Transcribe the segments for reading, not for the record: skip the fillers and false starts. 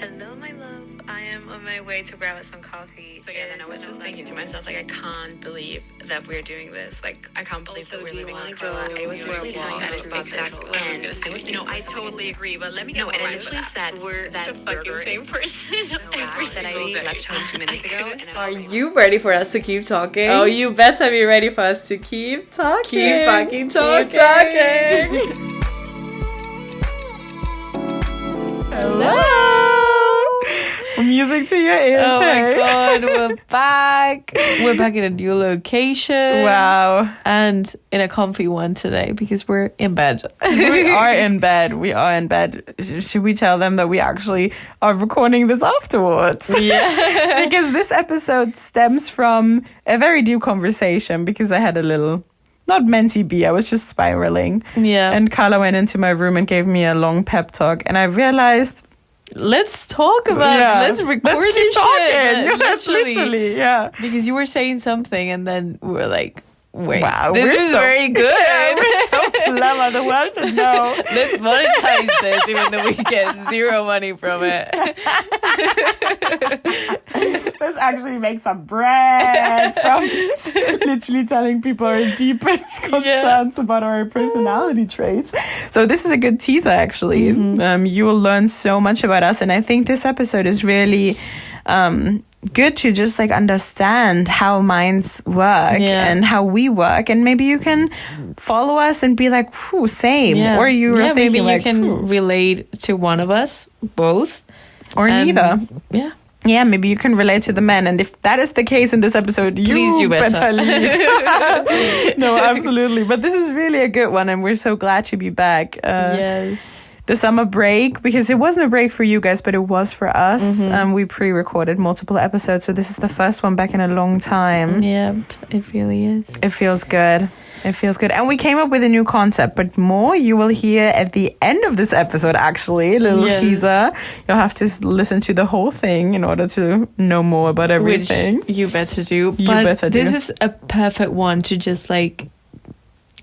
Hello, my love. I am on my way to grab us some coffee. So yeah, then I was just thinking to myself, like, I can't believe that we're doing this. Like, I can't believe that we're living on Carla. I was actually telling that exactly what I was gonna say. You know, I totally agree, but let me get and I literally said we're that burger same person that I left home 2 minutes ago. Are you ready for us to keep talking? Oh, you better be ready for us to keep talking. Keep fucking talking. Keep talking. Hello. Music to your ears. Oh hey? my god, we're back. We're back in a new location. Wow. And in a comfy one today because we're in bed. We are in bed. We are in bed. Should we tell them that we actually are recording this afterwards? Yeah. Because this episode stems from a very deep conversation because I had a little... not mentee B, I was just spiraling. Yeah. And Carla went into my room and gave me a long pep talk. And I realized... let's talk about it. Let's record Let's keep this talking. shit. Yes, literally, yeah. Because you were saying something and then we were like, wait, wow, this is very good. Yeah, we're so clever. The world should know. Let's monetize this even though we get zero money from it. Let's actually make some bread from literally telling people our deepest concerns about our personality traits. So this is a good teaser, actually. You will learn so much about us. And I think this episode is really... good to just like understand how minds work and how we work, and maybe you can follow us and be like, "Whew, same," or you were thinking maybe like, you can relate to one of us, both, or neither. Yeah, maybe you can relate to the men, and if that is the case in this episode, you better leave. No, absolutely. But this is really a good one, and we're so glad to be back. Yes. The summer break, because it wasn't a break for you guys, but it was for us. We pre-recorded multiple episodes, so this is the first one back in a long time. Yep, it really is. It feels good. It feels good. And we came up with a new concept, but more you will hear at the end of this episode, actually. A little teaser. You'll have to listen to the whole thing in order to know more about everything. Which you better do. But this is a perfect one to just like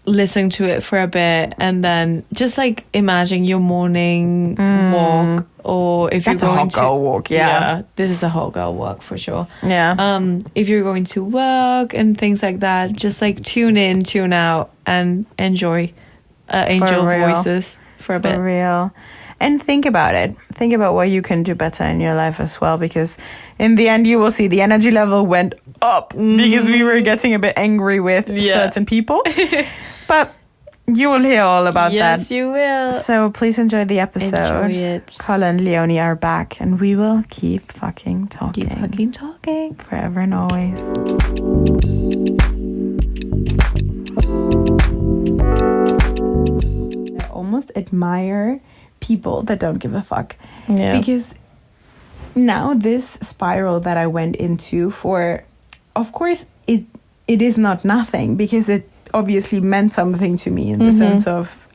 listen to it for a bit and then just like imagine your morning walk, or if that's you're going a hot girl walk. Yeah, this is a hot girl walk for sure. If you're going to work and things like that, just like tune in, tune out, and enjoy angel voices for a bit. For real. And think about it. Think about what you can do better in your life as well, because in the end you will see the energy level went up because we were getting a bit angry with certain people. But you will hear all about that. Yes, you will. So please enjoy the episode. Enjoy it. Carla and Leonie are back, and we will keep fucking talking. Keep fucking talking. Forever and always. I almost admire people that don't give a fuck. Yeah. Because now this spiral that I went into for, of course, it is not nothing, because it obviously meant something to me in the sense of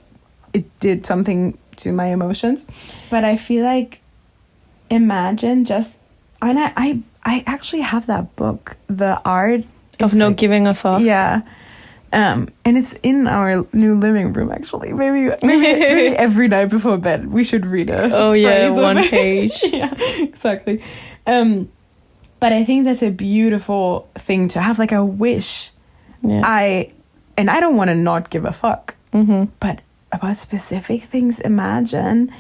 it did something to my emotions. But I feel like, imagine just, and I actually have that book, The Art of Not Giving a Fuck. Yeah. And it's in our new living room, actually. Maybe every night before bed we should read it. Oh yeah, one page. Yeah, exactly. But I think that's a beautiful thing to have, like a wish. Yeah. I don't want to not give a fuck. But about specific things, imagine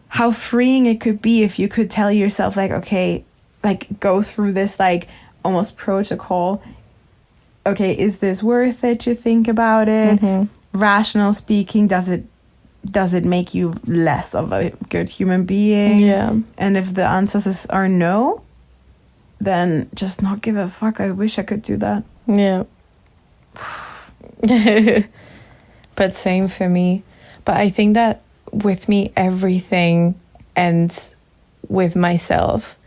how freeing it could be if you could tell yourself, like, okay, like go through this like almost protocol. Okay, is this worth it to think about it? Rational speaking, does it make you less of a good human being? Yeah. And if the answers are no, then just not give a fuck. I wish I could do that. Yeah. But same for me. But I think that with me, everything ends with myself.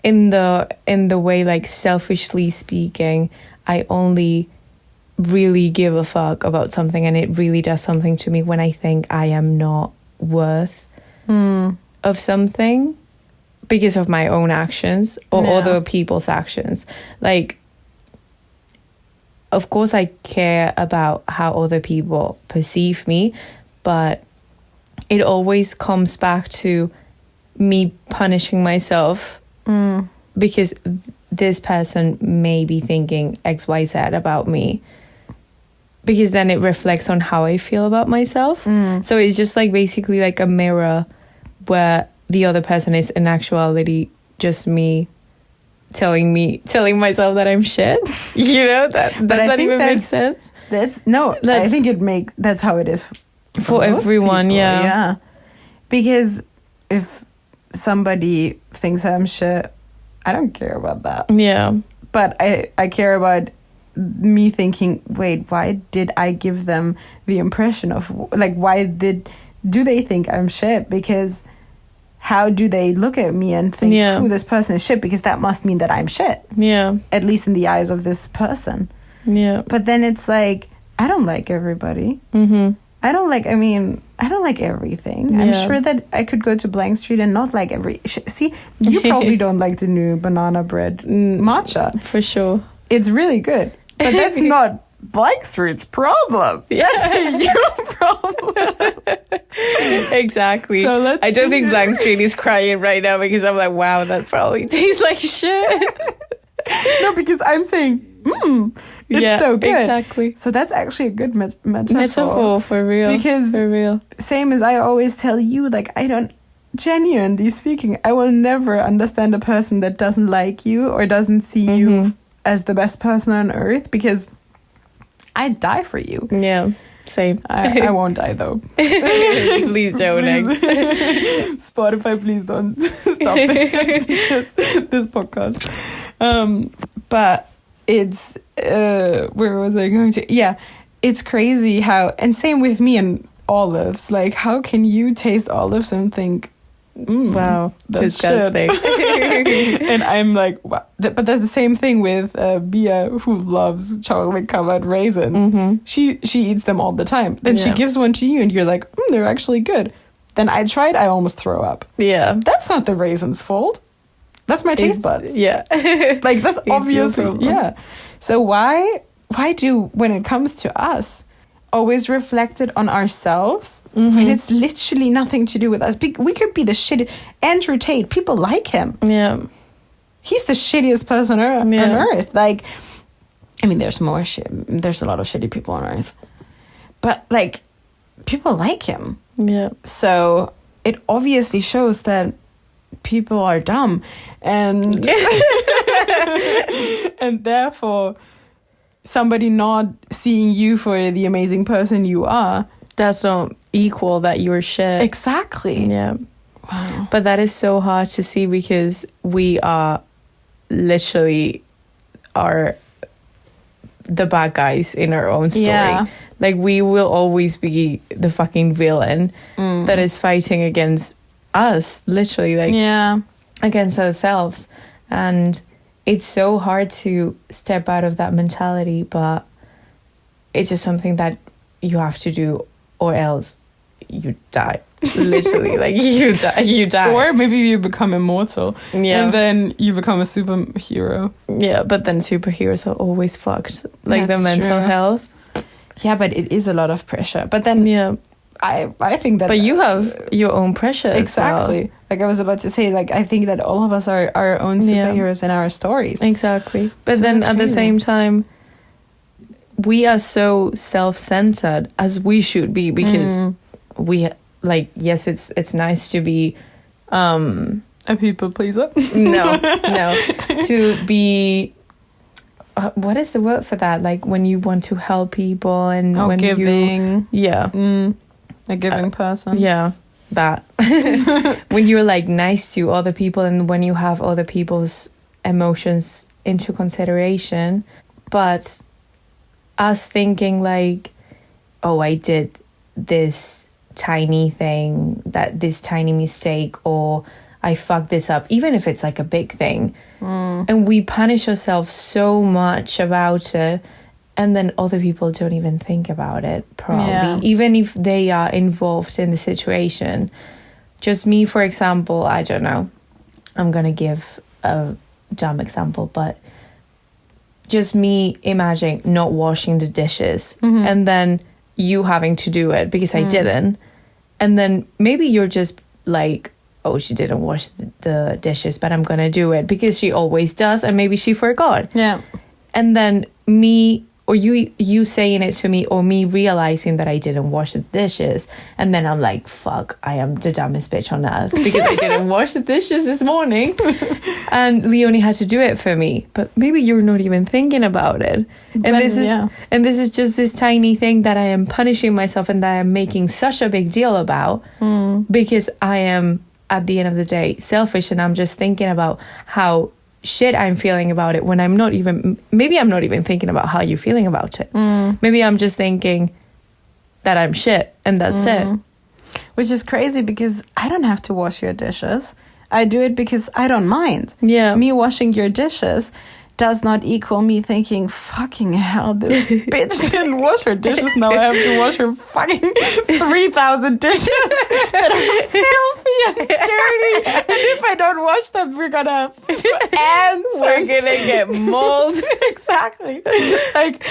In the way, like, selfishly speaking, I only really give a fuck about something, and it really does something to me when I think I am not worth of something because of my own actions or other people's actions. Like, of course I care about how other people perceive me, but it always comes back to me punishing myself because this person may be thinking XYZ about me, because then it reflects on how I feel about myself. So it's just like basically like a mirror where the other person is in actuality just me telling myself that I'm shit. You know, does that even make sense? I think that's how it is for everyone. People. Yeah. Yeah. Because if somebody thinks I'm shit, I don't care about that. Yeah. But I care about me thinking, wait, why did I give them the impression of, like, do they think I'm shit? Because how do they look at me and think, this person is shit? Because that must mean that I'm shit. Yeah. At least in the eyes of this person. Yeah. But then it's like, I don't like everybody. I don't like everything. I'm sure that I could go to Blank Street and not like see, you probably don't like the new banana bread matcha. For sure. It's really good. But that's not Blank Street's problem. That's your problem. Exactly. So I don't think Blank Street is crying right now because I'm like, wow, that probably tastes like shit. No, because I'm saying, it's so good. Exactly. So that's actually a good metaphor. Metaphor, for real. Because for real. Same as I always tell you, like, I don't, genuinely speaking, I will never understand a person that doesn't like you or doesn't see you as the best person on earth, because I'd die for you. Yeah, same. I won't die though. Please don't. Spotify, please don't stop this podcast. But it's where was I going to? Yeah, it's crazy how, and same with me and olives. Like, how can you taste olives and think, wow, that's disgusting? And I'm like, wow. But that's the same thing with Bia, who loves chocolate covered raisins. She eats them all the time. Then she gives one to you, and you're like, they're actually good. Then I tried, I almost throw up. Yeah, that's not the raisins' fault. That's my taste buds. Yeah. Like, that's obviously, yeah. So why do, when it comes to us, always reflect it on ourselves when it's literally nothing to do with us? We could be the shitty Andrew Tate. People like him. Yeah. He's the shittiest person on earth. Like, I mean, there's a lot of shitty people on earth. But, like, people like him. Yeah. So it obviously shows that people are dumb, and and therefore somebody not seeing you for the amazing person you are does not equal that you're shit. Exactly. Yeah. Wow. But that is so hard to see, because we are literally the bad guys in our own story. Yeah. Like, we will always be the fucking villain that is fighting against us, literally, like, against ourselves. And it's so hard to step out of that mentality, but it's just something that you have to do, or else you die. Literally, like, you die. Or maybe you become immortal, and then you become a superhero. Yeah, but then superheroes are always fucked, like, That's the mental true. health. Yeah, but it is a lot of pressure. But then I think that... But you have your own pressure exactly. as well. Like I was about to say, like, I think that all of us are our own superheroes in our stories. Exactly. But So then that's at the crazy. same time, we are so self-centered, as we should be, because we, like, yes, it's nice to be... a people pleaser? No. To be... what is the word for that? Like, when you want to help people and when giving. Yeah. A giving person. Yeah, that. When you're, like, nice to other people and when you have other people's emotions into consideration. But us thinking, like, oh, I did this tiny thing, this tiny mistake, or I fucked this up, even if it's, like, a big thing. And we punish ourselves so much about it, and then other people don't even think about it, probably, even if they are involved in the situation. Just me, for example, I don't know, I'm gonna give a dumb example, but just me imagining not washing the dishes and then you having to do it because I didn't, and then maybe you're just like, oh, she didn't wash the dishes, but I'm gonna do it because she always does, and maybe she forgot. Yeah. And then me, or you saying it to me, or me realizing that I didn't wash the dishes, and then I'm like, fuck, I am the dumbest bitch on earth because I didn't wash the dishes this morning. And Leonie had to do it for me. But maybe you're not even thinking about it. And this is just this tiny thing that I am punishing myself and that I am making such a big deal about because I am, at the end of the day, selfish, and I'm just thinking about how shit I'm feeling about it when I'm not even thinking about how you're feeling about it. Maybe I'm just thinking that I'm shit and that's it. Which is crazy because I don't have to wash your dishes. I do it because I don't mind. Yeah. Me washing your dishes does not equal me thinking, fucking hell, this bitch didn't wash her dishes. Now I have to wash her fucking 3,000 dishes that are filthy and dirty. And if I don't wash them, we're gonna have ants. We're gonna get mold. Exactly. Like,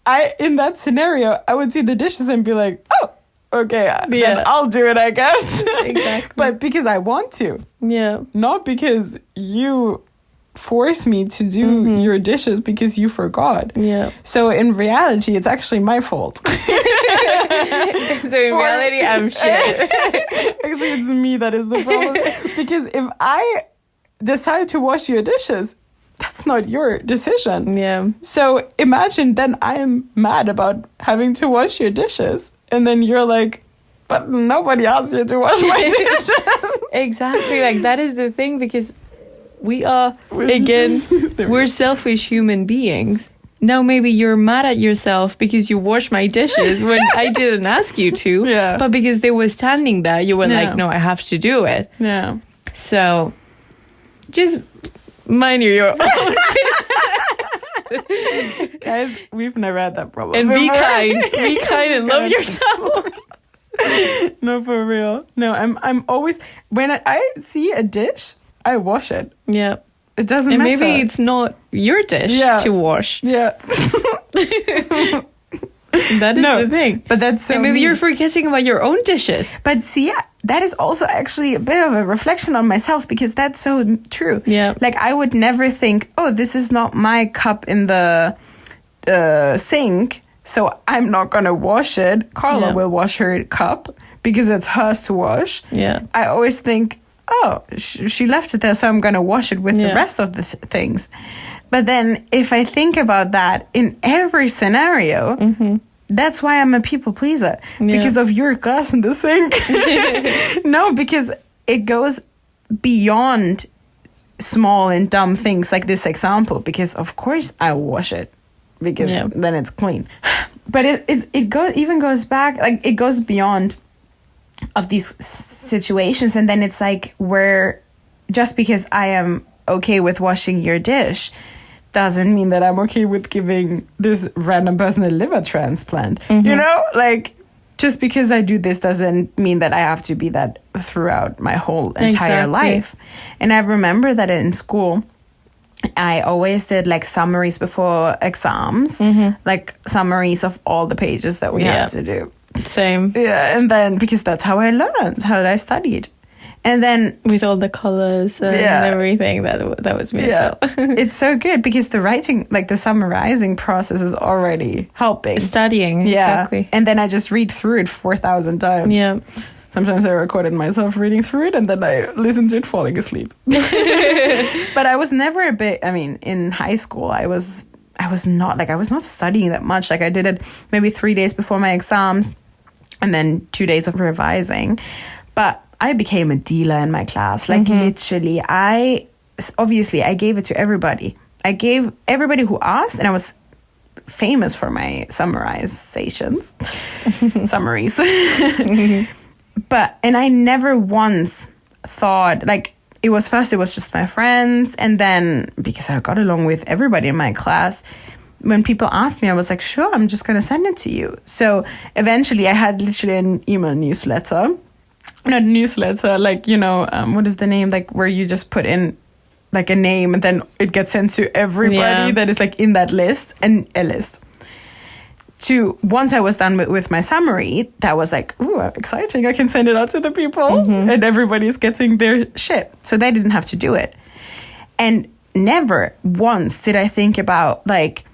I in that scenario, I would see the dishes and be like, oh, okay, then I'll do it, I guess. Exactly. But because I want to. Yeah. Not because you force me to do your dishes because you forgot. Yeah. So in reality, it's actually my fault. So in reality, I'm shit. Actually, it's me that is the problem. Because if I decide to wash your dishes, that's not your decision. Yeah. So imagine then I am mad about having to wash your dishes. And then you're like, but nobody asked you to wash my dishes. Exactly. Like, that is the thing, because we are, again, we're selfish human beings. Now maybe you're mad at yourself because you washed my dishes when I didn't ask you to. Yeah. But because they were standing there, you were like, no, I have to do it. Yeah. So just mind your own business. Guys, we've never had that problem. And be kind. Be kind and love yourself. No, for real. No, I'm always, when I see a dish, I wash it. Yeah. It doesn't and matter. Maybe it's not your dish to wash. Yeah. That is the thing. But that's so and maybe mean. you're forgetting about your own dishes. But see, that is also actually a bit of a reflection on myself, because that's so true. Yeah. Like, I would never think, oh, this is not my cup in the sink, so I'm not going to wash it. Carla will wash her cup because it's hers to wash. Yeah. I always think, oh, she left it there, so I'm going to wash it with the rest of the things. But then if I think about that in every scenario, that's why I'm a people pleaser. Because of your glass in the sink. No, because it goes beyond small and dumb things like this example. Because of course I wash it, because then it's clean. But it goes back, like, it goes beyond of these situations, and then it's like, where just because I am okay with washing your dish doesn't mean that I'm okay with giving this random person a liver transplant. You know, like, just because I do this doesn't mean that I have to be that throughout my whole entire life. And I remember that in school, I always did like summaries before exams, like summaries of all the pages that we had to do. Same. Yeah, and then because that's how I learned, how I studied. And then with all the colors and everything, that was me as well. It's so good because the writing, like the summarizing process, is already helping. Studying, exactly. And then I just read through it 4,000 times. Yeah. Sometimes I recorded myself reading through it and then I listened to it falling asleep. But I was never in high school, I was not studying that much. Like, I did it maybe 3 days before my exams and then 2 days of revising. But I became a dealer in my class. Like, literally, I gave it to everybody. I gave everybody who asked, and I was famous for my summarizations. Summaries. And I never once thought, like, it was just my friends, and then because I got along with everybody in my class, when people asked me, I was like, sure, I'm just going to send it to you. So eventually I had literally an email newsletter. Not newsletter, like, you know, what is the name? Like, where you just put in like a name and then it gets sent to everybody that is like in that list, and a list. once I was done with my summary, that was like, ooh, exciting. I can send it out to the people and everybody's getting their shit. So they didn't have to do it. And never once did I think about like,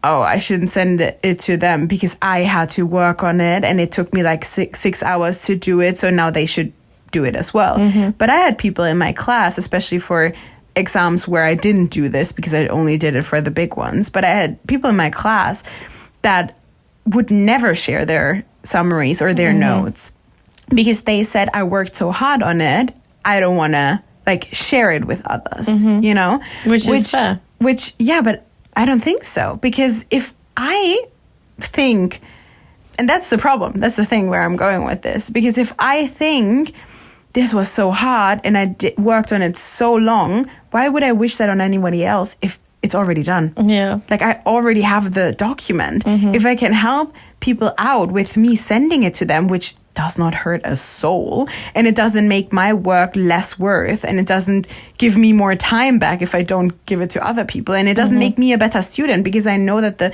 oh, I shouldn't send it to them because I had to work on it and it took me like six hours to do it. So now they should do it as well. But I had people in my class, especially for exams where I didn't do this because I only did it for the big ones. But I had people in my class that would never share their summaries or their notes because they said, I worked so hard on it. I don't want to like share it with others, you know, which is fair. Which, yeah, but I don't think so, because if I think, and that's the problem, that's the thing where I'm going with this, because if I think this was so hard and I worked on it so long, why would I wish that on anybody else if it's already done? Yeah. Like I already have the document. If I can help people out with me sending it to them, which does not hurt a soul, and it doesn't make my work less worth, and it doesn't give me more time back if I don't give it to other people, and it doesn't make me a better student because I know that the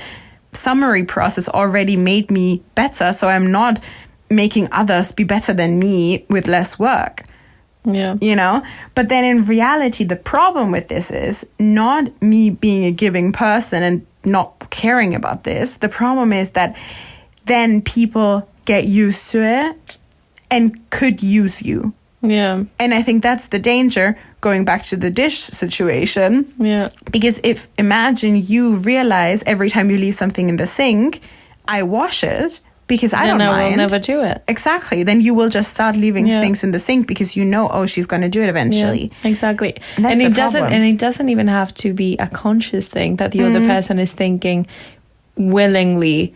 summary process already made me better, so I'm not making others be better than me with less work. Yeah. You know? But then in reality, the problem with this is not me being a giving person and not caring about this. The problem is that then people get used to it and could use you. Yeah. And I think that's the danger, going back to the dish situation. Yeah. Because imagine you realize every time you leave something in the sink, I wash it because I don't mind. Then I will never do it. Exactly. Then you will just start leaving things in the sink because you know, oh, she's going to do it eventually. Yeah, exactly. And it doesn't even have to be a conscious thing that the other person is thinking willingly,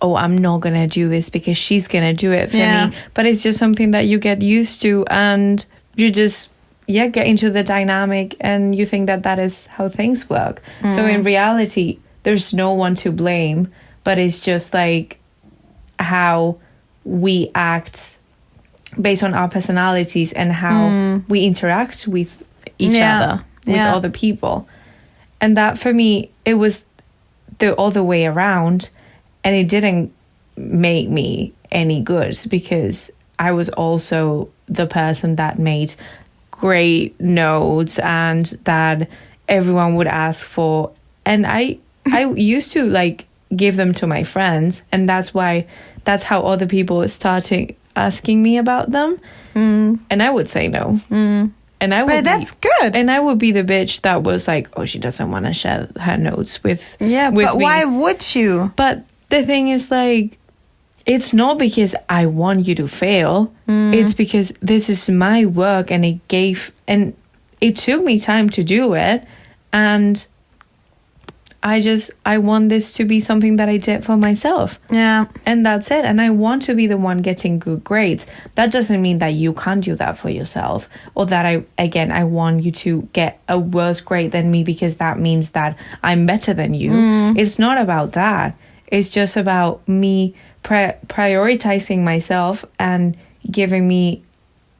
oh, I'm not going to do this because she's going to do it for me. But it's just something that you get used to and you just, get into the dynamic and you think that is how things work. So in reality, there's no one to blame, but it's just like how we act based on our personalities and how we interact with each other, with other people. And that for me, it was the other way around. And it didn't make me any good because I was also the person that made great notes and that everyone would ask for. And I used to like give them to my friends. And that's how other people started asking me about them. And I would say no. And but that's good. And I would be the bitch that was like, oh, she doesn't want to share her notes with me. But why would you? But the thing is, like, it's not because I want you to fail. It's because this is my work and it took me time to do it. And I want this to be something that I did for myself. Yeah. And that's it. And I want to be the one getting good grades. That doesn't mean that you can't do that for yourself. Or that I want you to get a worse grade than me because that means that I'm better than you. It's not about that. It's just about me prioritizing myself and giving me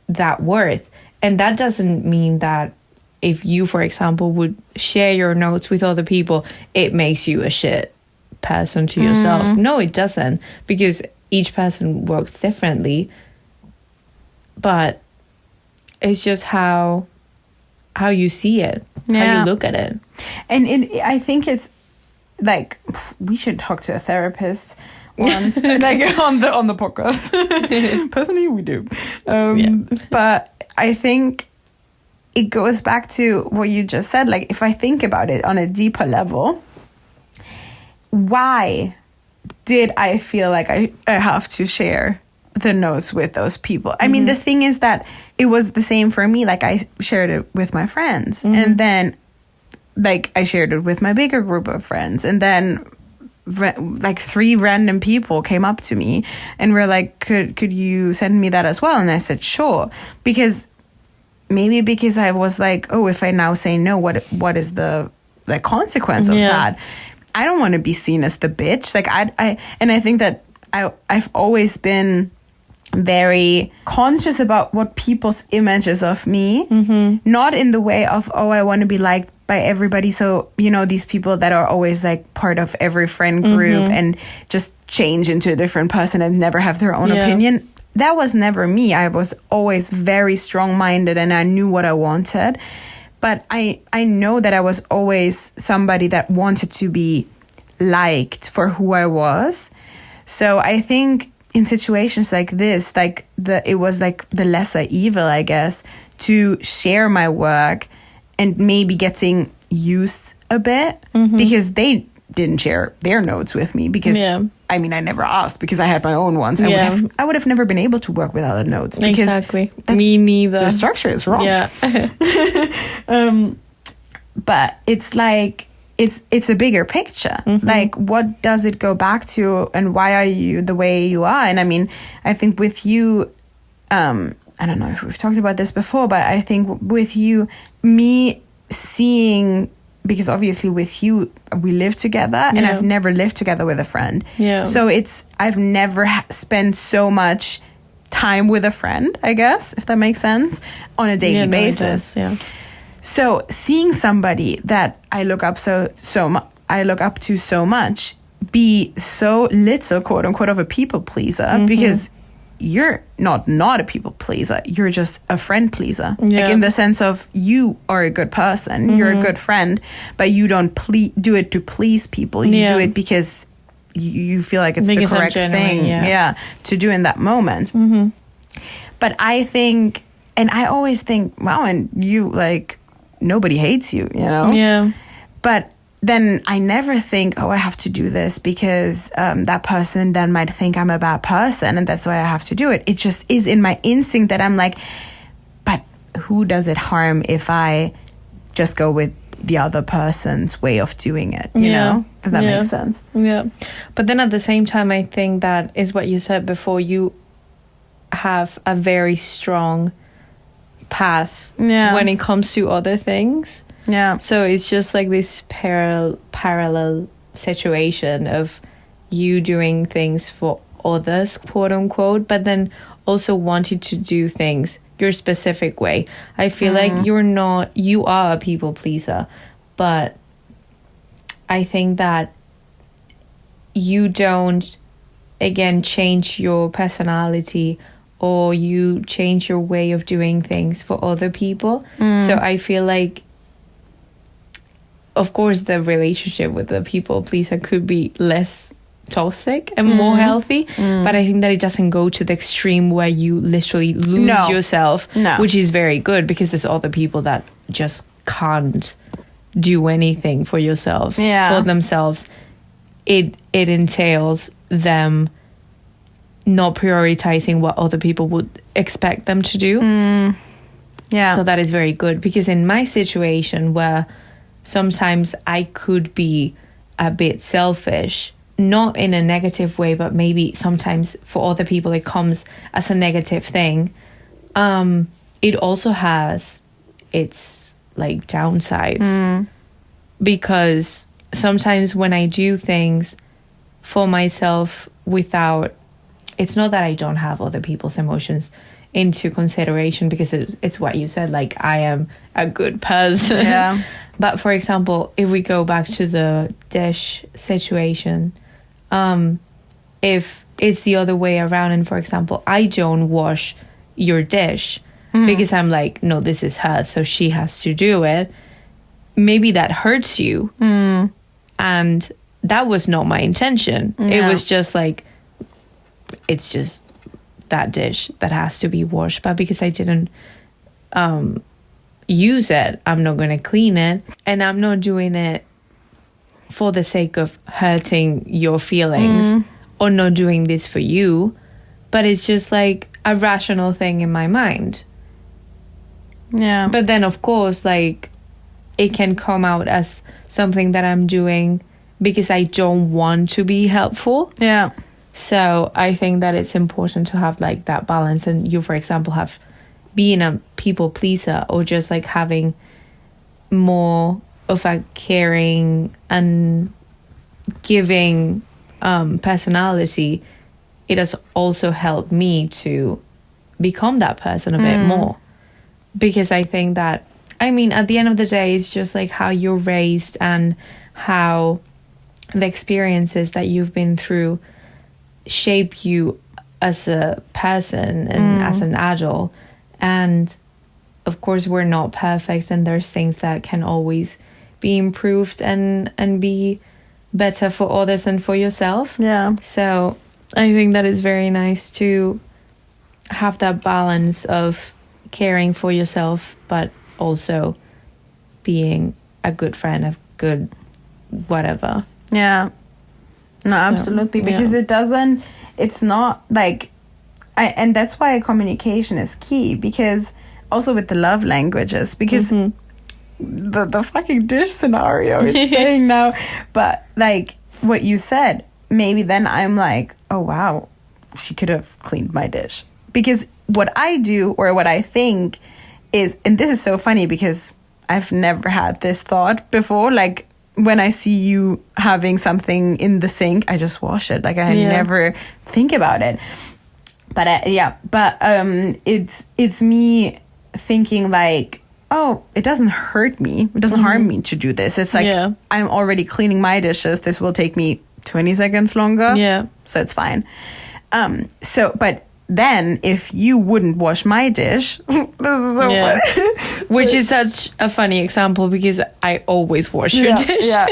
that worth. And that doesn't mean that if you, for example, would share your notes with other people, it makes you a shit person to yourself. No, it doesn't, because each person works differently. But it's just how you see it, how you look at it. And I think it's like, we should talk to a therapist once, like on the podcast. Personally, we do. But I think it goes back to what you just said. Like, if I think about it on a deeper level, why did I feel like I have to share the notes with those people? I mean, the thing is that it was the same for me. Like, I shared it with my friends, and then like I shared it with my bigger group of friends, and then like 3 random people came up to me and were like, could you send me that as well? And I said, sure, because I was like, oh, if I now say no, what is the consequence of that? I don't want to be seen as the bitch. Like I think that I've always been very conscious about what people's images of me, not in the way of, oh, I want to be liked by everybody. So, you know, these people that are always like part of every friend group and just change into a different person and never have their own opinion. That was never me. I was always very strong-minded and I knew what I wanted. But I know that I was always somebody that wanted to be liked for who I was. So I think in situations like this, like it was like the lesser evil, I guess, to share my work and maybe getting used a bit because they didn't share their notes with me because I mean I never asked because I had my own ones. I would have never been able to work without the notes because me neither. The structure is wrong. But it's like it's a bigger picture. Like what does it go back to and why are you the way you are? And I mean I think with you I don't know if we've talked about this before, but I think with you, me seeing, because obviously with you, we live together and I've never lived together with a friend. So I've never spent so much time with a friend, I guess, if that makes sense, on a daily basis. So seeing somebody that I look up to so much be so little, quote unquote, of a people pleaser because you're not a people pleaser. You're just a friend pleaser. Like in the sense of you are a good person. You're a good friend, but you don't do it to please people. You do it because you feel like it's the correct thing to do in that moment. But I think, and I always think, wow, and you like, nobody hates you, you know? But then I never think, oh, I have to do this because that person then might think I'm a bad person and that's why I have to do it. It just is in my instinct that I'm like, but who does it harm if I just go with the other person's way of doing it, you know? If that makes sense. But then at the same time, I think that is what you said before. You have a very strong path when it comes to other things. So it's just like this parallel situation of you doing things for others, quote unquote, but then also wanting to do things your specific way. I feel like you are a people pleaser, but I think that you don't, again, change your personality or you change your way of doing things for other people. So I feel like, of course, the relationship with the people pleaser could be less toxic and more healthy, but I think that it doesn't go to the extreme where you literally lose yourself, which is very good because there's other people that just can't do anything for yourself, for themselves. It entails them not prioritizing what other people would expect them to do. So that is very good because in my situation where sometimes I could be a bit selfish, not in a negative way, but maybe sometimes for other people it comes as a negative thing. It also has its like downsides because sometimes when I do things for myself without, it's not that I don't have other people's emotions into consideration because it's what you said, like I am a good person. But for example, if we go back to the dish situation, if it's the other way around and for example I don't wash your dish because I'm like, no, this is hers, so she has to do it, maybe that hurts you. And that was not my intention. It was just like, it's just that dish that has to be washed, but because I didn't use it, I'm not going to clean it, and I'm not doing it for the sake of hurting your feelings or not doing this for you, but it's just like a rational thing in my mind. But then of course, like, it can come out as something that I'm doing because I don't want to be helpful. So I think that it's important to have like that balance. And you, for example, have being a people pleaser or just like having more of a caring and giving personality. It has also helped me to become that person a bit more, because I think that I mean, at the end of the day, it's just like how you're raised and how the experiences that you've been through shape you as a person and as an adult. And of course, we're not perfect, and there's things that can always be improved and be better for others and for yourself. Yeah. So I think that is very nice to have that balance of caring for yourself, but also being a good friend, a good whatever. Yeah. No, So, absolutely. Because it's not like, and that's why communication is key, because also with the love languages, because the fucking dish scenario is saying now, but like what you said, maybe then I'm like, oh wow, she could have cleaned my dish. Because what I do, or what I think is, and this is so funny because I've never had this thought before, like when I see you having something in the sink, I just wash it. Like I never think about it. But it's me thinking like, oh, it doesn't hurt me. It doesn't harm me to do this. It's like, I'm already cleaning my dishes. This will take me 20 seconds longer. Yeah. So it's fine. But then if you wouldn't wash my dish, this is so funny. Which is such a funny example because I always wash your dishes. Yeah.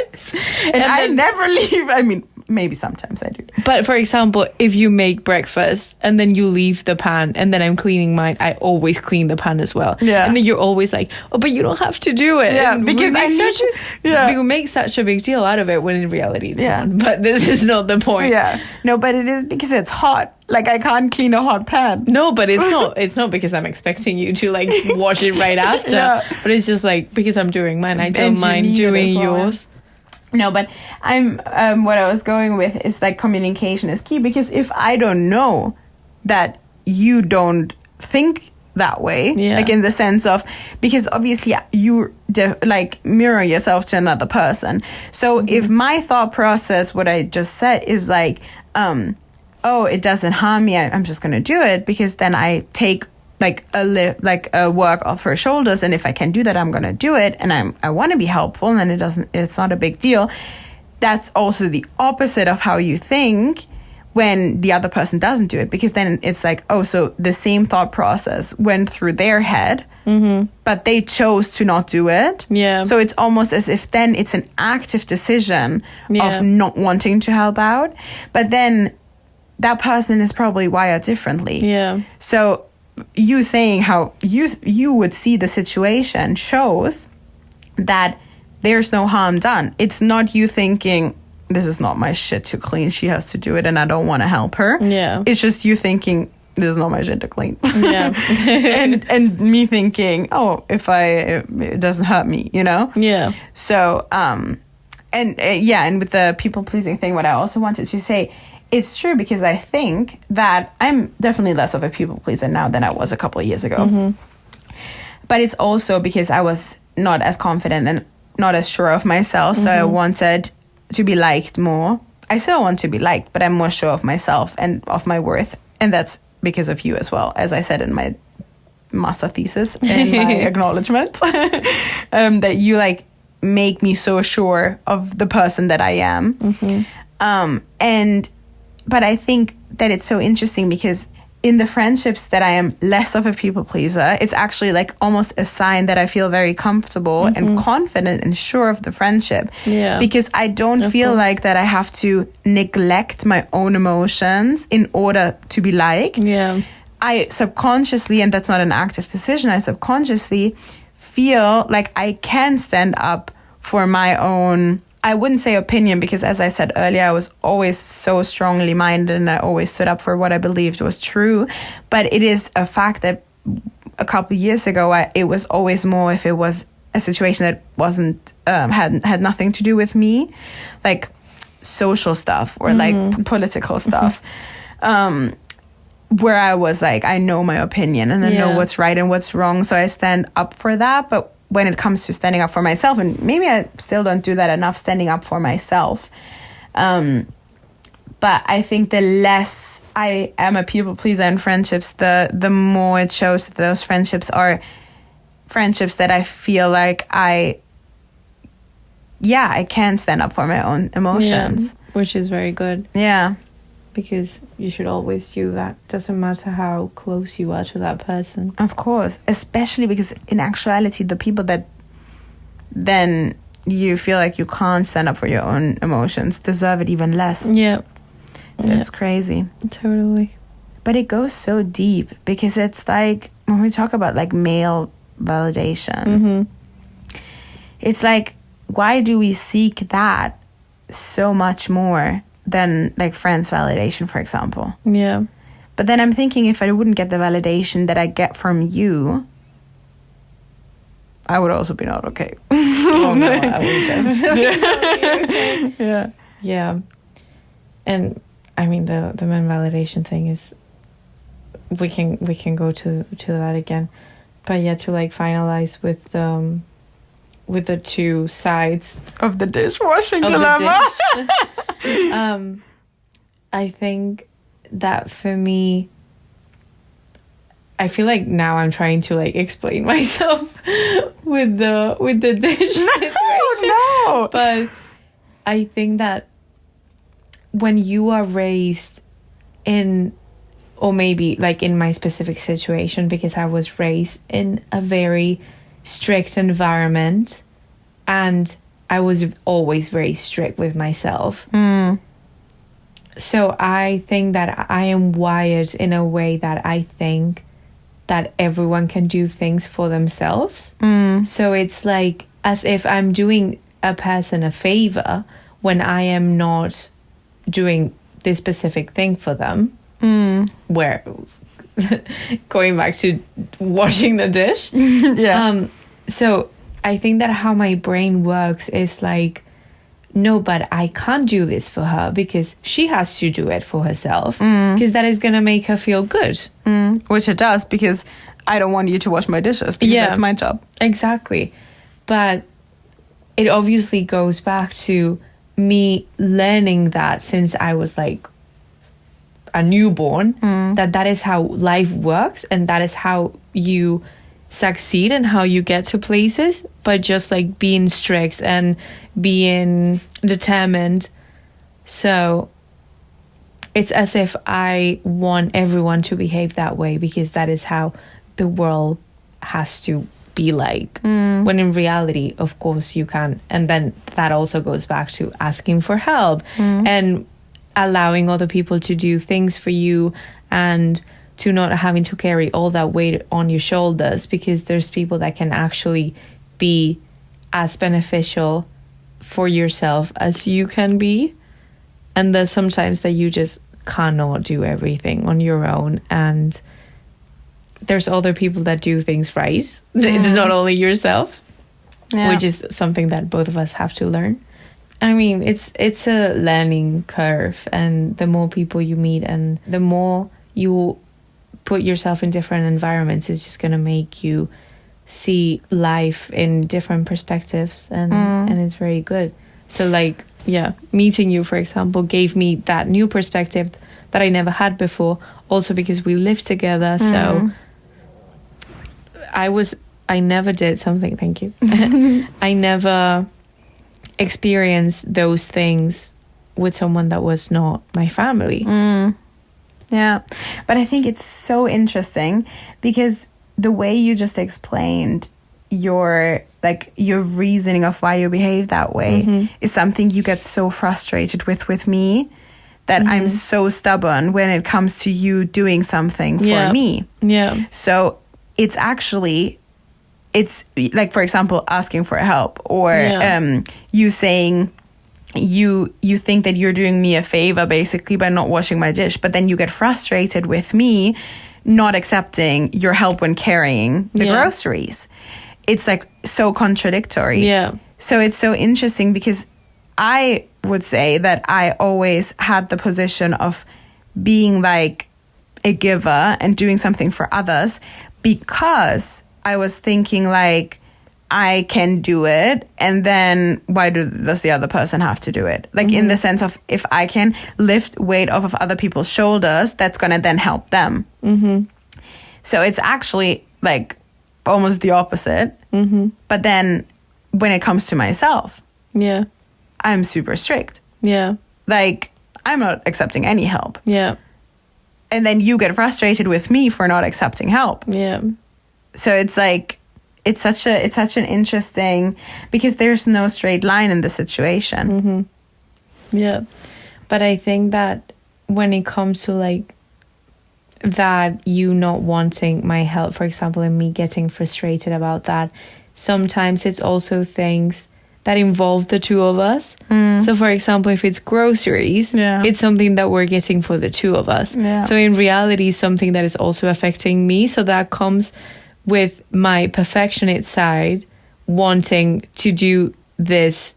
And I never leave. I mean, maybe sometimes I do. But for example, if you make breakfast and then you leave the pan and then I'm cleaning mine, I always clean the pan as well. Yeah. And then you're always like, oh, but you don't have to do it. Yeah, and because we make such a big deal out of it when in reality it's not. But this is not the point. Yeah. No, but it is because it's hot. Like I can't clean a hot pan. No, but it's not because I'm expecting you to like wash it right after. But it's just like because I'm doing mine. I don't mind doing yours. No, but I'm what I was going with is like communication is key, because if I don't know that you don't think that way, like in the sense of, because obviously you like mirror yourself to another person. So if my thought process, what I just said is like, oh, it doesn't harm me, I'm just going to do it, because then I take like a work off her shoulders, and if I can do that, I'm gonna do it, and I want to be helpful, and it's not a big deal. That's also the opposite of how you think when the other person doesn't do it, because then it's like, oh, so the same thought process went through their head, but they chose to not do it. Yeah. So it's almost as if then it's an active decision of not wanting to help out, but then that person is probably wired differently. Yeah. So you saying how you would see the situation shows that there's no harm done. It's not you thinking, this is not my shit to clean, she has to do it and I don't want to help her. Yeah. It's just you thinking, this is not my shit to clean. Yeah. and me thinking, oh, it doesn't hurt me, you know? Yeah. So and with the people pleasing thing, what I also wanted to say, it's true, because I think that I'm definitely less of a people pleaser now than I was a couple of years ago. But it's also because I was not as confident and not as sure of myself. So I wanted to be liked more. I still want to be liked, but I'm more sure of myself and of my worth. And that's because of you as well, as I said in my master thesis, in my acknowledgement, that you like make me so sure of the person that I am. But I think that it's so interesting because in the friendships that I am less of a people pleaser, it's actually like almost a sign that I feel very comfortable and confident and sure of the friendship. Yeah. Because I don't feel like that I have to neglect my own emotions in order to be liked. Yeah. I subconsciously, and that's not an active decision, I subconsciously feel like I can stand up for my own, I wouldn't say opinion, because as I said earlier, I was always so strongly minded and I always stood up for what I believed was true. But it is a fact that a couple of years ago, it was always more if it was a situation that wasn't, had nothing to do with me, like social stuff or like political stuff, where I was like, I know my opinion and I know what's right and what's wrong. So I stand up for that. But when it comes to standing up for myself, and maybe I still don't do that enough, standing up for myself. But I think the less I am a people pleaser in friendships, the more it shows that those friendships are friendships that I feel like I can stand up for my own emotions. Yeah, which is very good. Yeah. Because you should always do that. Doesn't matter how close you are to that person. Of course. Especially because in actuality, the people that then you feel like you can't stand up for your own emotions deserve it even less. Yeah. So it's crazy. Totally. But it goes so deep because it's like when we talk about like male validation, it's like, why do we seek that so much more than like friends validation, for example? Yeah. But then I'm thinking, if I wouldn't get the validation that I get from you, I would also be not okay. Oh no, I would definitely not be okay. Yeah. Yeah. And I mean the men validation thing is, we can go to that again. But yeah, to like finalize with the two sides Of the dishwashing dilemma. I think that for me, I feel like now I'm trying to like explain myself with the dish situation. No. But I think that when you are raised in, or maybe like in my specific situation, because I was raised in a very strict environment and I was always very strict with myself. So I think that I am wired in a way that I think that everyone can do things for themselves. So it's like as if I'm doing a person a favor when I am not doing this specific thing for them. Where going back to washing the dish. Yeah. So I think that how my brain works is like, no, but I can't do this for her because she has to do it for herself, because that is going to make her feel good. Which it does, because I don't want you to wash my dishes because that's my job. Exactly. But it obviously goes back to me learning that since I was like a newborn, that is how life works and that is how you succeed and how you get to places, but just like being strict and being determined. So it's as if I want everyone to behave that way because that is how the world has to be like. When in reality, of course, you can. And then that also goes back to asking for help and allowing other people to do things for you and to not having to carry all that weight on your shoulders, because there's people that can actually be as beneficial for yourself as you can be. And there's sometimes that you just cannot do everything on your own, and there's other people that do things right. It's not only yourself, which is something that both of us have to learn. I mean, it's a learning curve, and the more people you meet and the more you put yourself in different environments, it's just going to make you see life in different perspectives, and it's very good. So like, yeah, meeting you, for example, gave me that new perspective that I never had before, also because we lived together. So I never did something, thank you. I never experienced those things with someone that was not my family. Yeah, but I think it's so interesting because the way you just explained your reasoning of why you behave that way is something you get so frustrated with me, that I'm so stubborn when it comes to you doing something for me. Yeah. So it's like, for example, asking for help, or you saying you think that you're doing me a favor basically by not washing my dish, but then you get frustrated with me not accepting your help when carrying the groceries. It's like so contradictory. Yeah. So it's so interesting because I would say that I always had the position of being like a giver and doing something for others, because I was thinking like, I can do it, and then why does the other person have to do it? Like in the sense of, if I can lift weight off of other people's shoulders, that's gonna then help them. So it's actually like almost the opposite. But then when it comes to myself, Yeah. I'm super strict. Yeah. Like, I'm not accepting any help. Yeah. And then you get frustrated with me for not accepting help. Yeah. So it's like, it's such an interesting, because there's no straight line in the situation. Yeah. But I think that when it comes to like that, you not wanting my help, for example, and me getting frustrated about that, sometimes it's also things that involve the two of us. So for example, if it's groceries, it's something that we're getting for the two of us. So in reality, something that is also affecting me. So that comes with my perfectionist side wanting to do this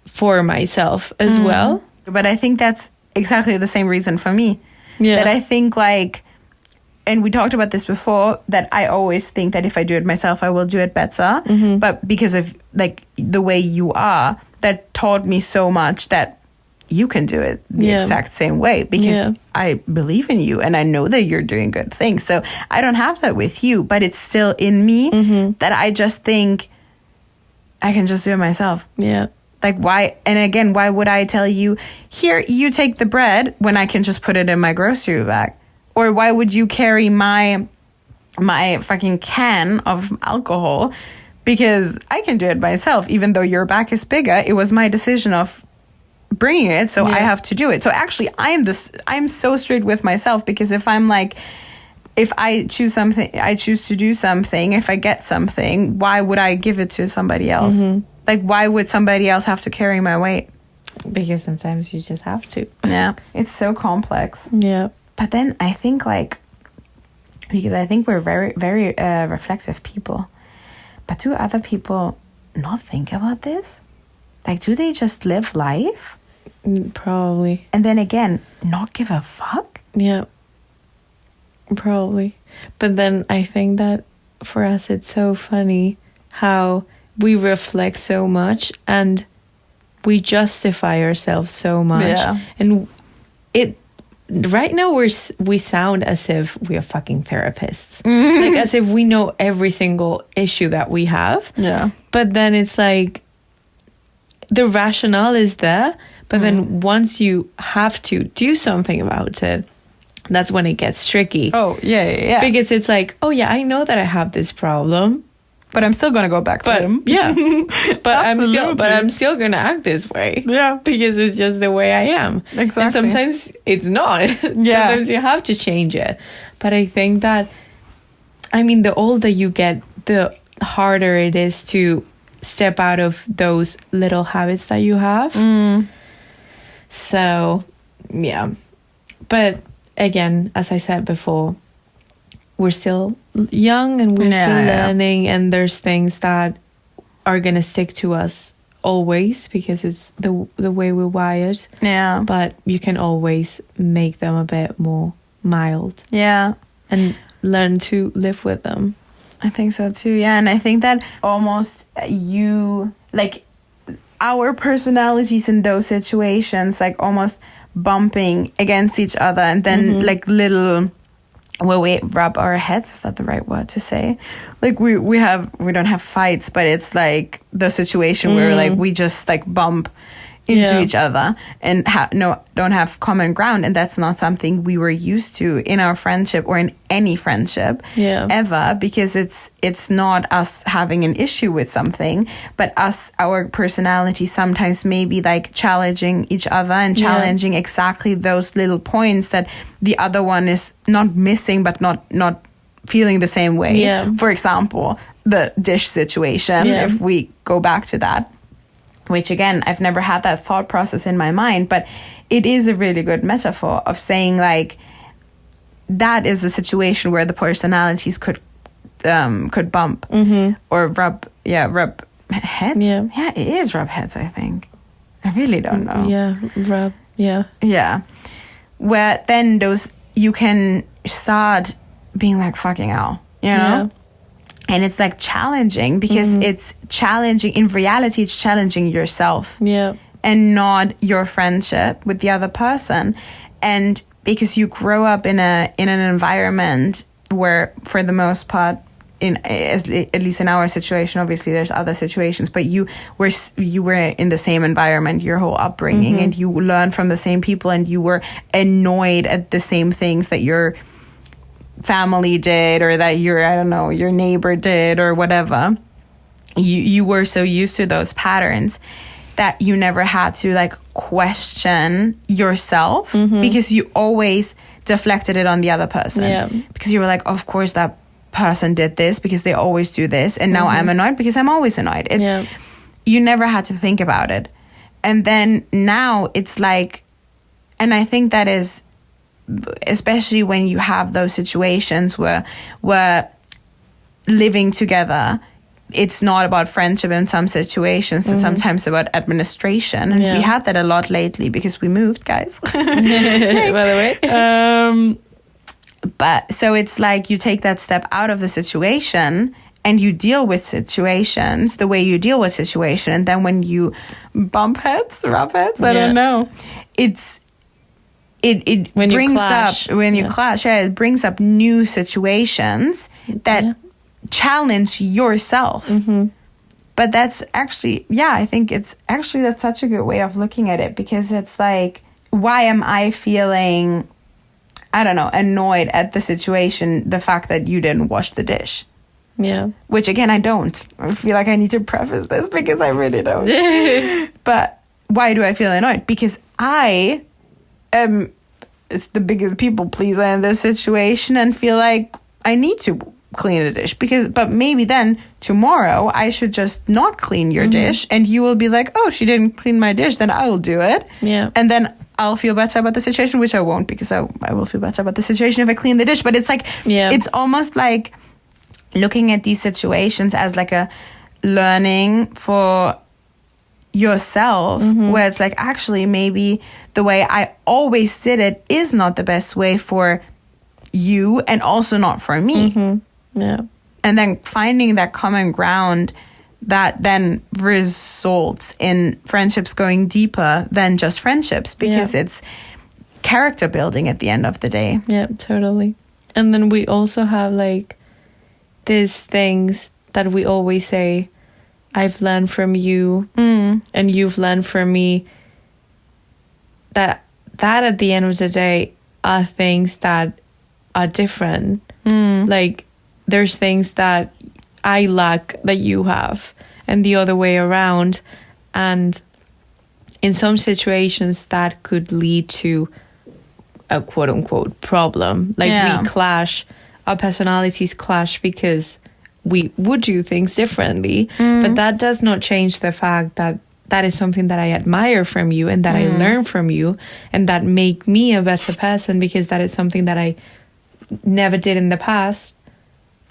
for myself as well. But I think that's exactly the same reason for me. Yeah. That I think like, and we talked about this before, that I always think that if I do it myself, I will do it better. But because of like the way you are, that taught me so much that you can do it the exact same way, because I believe in you and I know that you're doing good things. So I don't have that with you, but it's still in me that I just think I can just do it myself. Yeah. Like, why? And again, why would I tell you, here, you take the bread when I can just put it in my grocery bag? Or why would you carry my fucking can of alcohol? Because I can do it myself. Even though your bag is bigger, it was my decision of bringing it, so I have to do it. So actually, I'm so straight with myself, because if I'm like, if I choose something, I choose to do something, if I get something, why would I give it to somebody else? Like, why would somebody else have to carry my weight? Because sometimes you just have to. Yeah. It's so complex. Yeah. But then I think like, because I think we're very, very reflective people. But do other people not think about this? Like, do they just live life? Probably. And then again, not give a fuck? Yeah. Probably. But then I think that for us, it's so funny how we reflect so much and we justify ourselves so much. Yeah. And it right now we sound as if we are fucking therapists. Like as if we know every single issue that we have. Yeah. But then it's like the rationale is there, but then once you have to do something about it, that's when it gets tricky. Oh, yeah. Because it's like, oh yeah, I know that I have this problem, but I'm still gonna go back to him. Yeah. But Absolutely. I'm still gonna act this way. Yeah. Because it's just the way I am. Exactly. And sometimes it's not. Sometimes you have to change it. But I think that, I mean, the older you get, the harder it is to step out of those little habits that you have. So, yeah. But again, as I said before, we're still young and we're still learning, and there's things that are gonna stick to us always because it's the way we're wired. Yeah. But you can always make them a bit more mild. Yeah. And learn to live with them. I think so too. Yeah. And I think that almost our personalities in those situations, like almost bumping against each other, and then like little, where we rub our heads, is that the right word to say? Like we don't have fights, but it's like the situation where like we just like bump into each other and don't have common ground, and that's not something we were used to in our friendship or in any friendship ever, because it's not us having an issue with something, but our personality sometimes maybe like challenging each other and challenging exactly those little points that the other one is not missing but not feeling the same way. For example, the dish situation, if we go back to that, which again, I've never had that thought process in my mind, but it is a really good metaphor of saying like, that is a situation where the personalities could bump or rub heads. Yeah, it is rub heads, I think. I really don't know. Yeah. Where then you can start being like, fucking hell, you know? And it's like challenging, because it's challenging. In reality, it's challenging yourself. And not your friendship with the other person. And because you grow up in an environment where, for the most part, at least in our situation, obviously there's other situations, but you were in the same environment your whole upbringing, and you learned from the same people, and you were annoyed at the same things that your family did, or that your neighbor did, or whatever. You were so used to those patterns that you never had to like question yourself, because you always deflected it on the other person, because you were like, of course that person did this because they always do this, and now I'm annoyed because I'm always annoyed. You never had to think about it. And then now it's like, and I think that is especially when you have those situations where living together, it's not about friendship in some situations, it's sometimes about administration. And we had that a lot lately because we moved, guys. By the way. But so it's like you take that step out of the situation and you deal with situations the way you deal with situation. And then when you rub heads, I don't know. It when brings up, when you clash, it brings up new situations that challenge yourself. But that's actually, I think it's actually, that's such a good way of looking at it, because it's like, why am I feeling, I don't know, annoyed at the situation, the fact that you didn't wash the dish? Yeah. Which again, I don't. I feel like I need to preface this because I really don't. But why do I feel annoyed? Because I am the biggest people pleaser in this situation and feel like I need to clean the dish, but maybe then tomorrow I should just not clean your dish, and you will be like, oh, she didn't clean my dish, then I will do it. And then I'll feel better about the situation, which I won't, because I will feel better about the situation if I clean the dish. But it's like, it's almost like looking at these situations as like a learning for yourself, where it's like, actually, maybe the way I always did it is not the best way for you, and also not for me. And then finding that common ground that then results in friendships going deeper than just friendships, because it's character building at the end of the day. Yeah, totally. And then we also have like these things that we always say, I've learned from you and you've learned from me, that at the end of the day are things that are different. Like there's things that I lack that you have, and the other way around. And in some situations that could lead to a quote unquote problem. Like we clash, our personalities clash because we would do things differently. But that does not change the fact that that is something that I admire from you, and that I learn from you, and that make me a better person, because that is something that I never did in the past.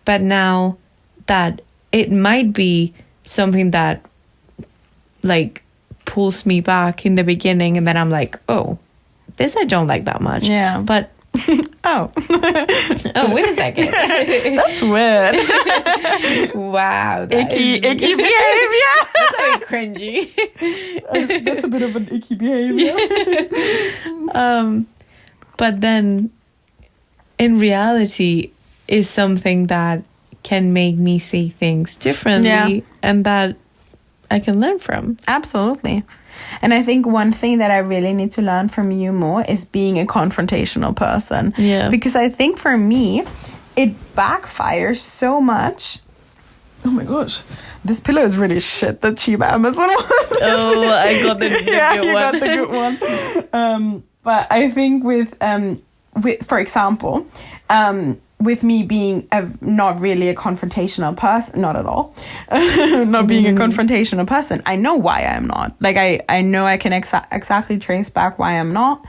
But now that it might be something that like pulls me back in the beginning, and then I'm like, oh, this I don't like that much. But oh, wait a second. That's weird. Wow. Icky behavior. That's very cringy. That's a bit of an icky behavior. But then in reality is something that can make me see things differently, and that I can learn from. Absolutely. And I think one thing that I really need to learn from you more is being a confrontational person. Because I think for me, it backfires so much. Oh my gosh. This pillow is really shit, the cheap Amazon one. Oh, I got the good one. You got the good one. But I think with for example, with me being not really a confrontational person, not at all, not being a confrontational person, I know why I'm not. Like, I know I can exactly trace back why I'm not.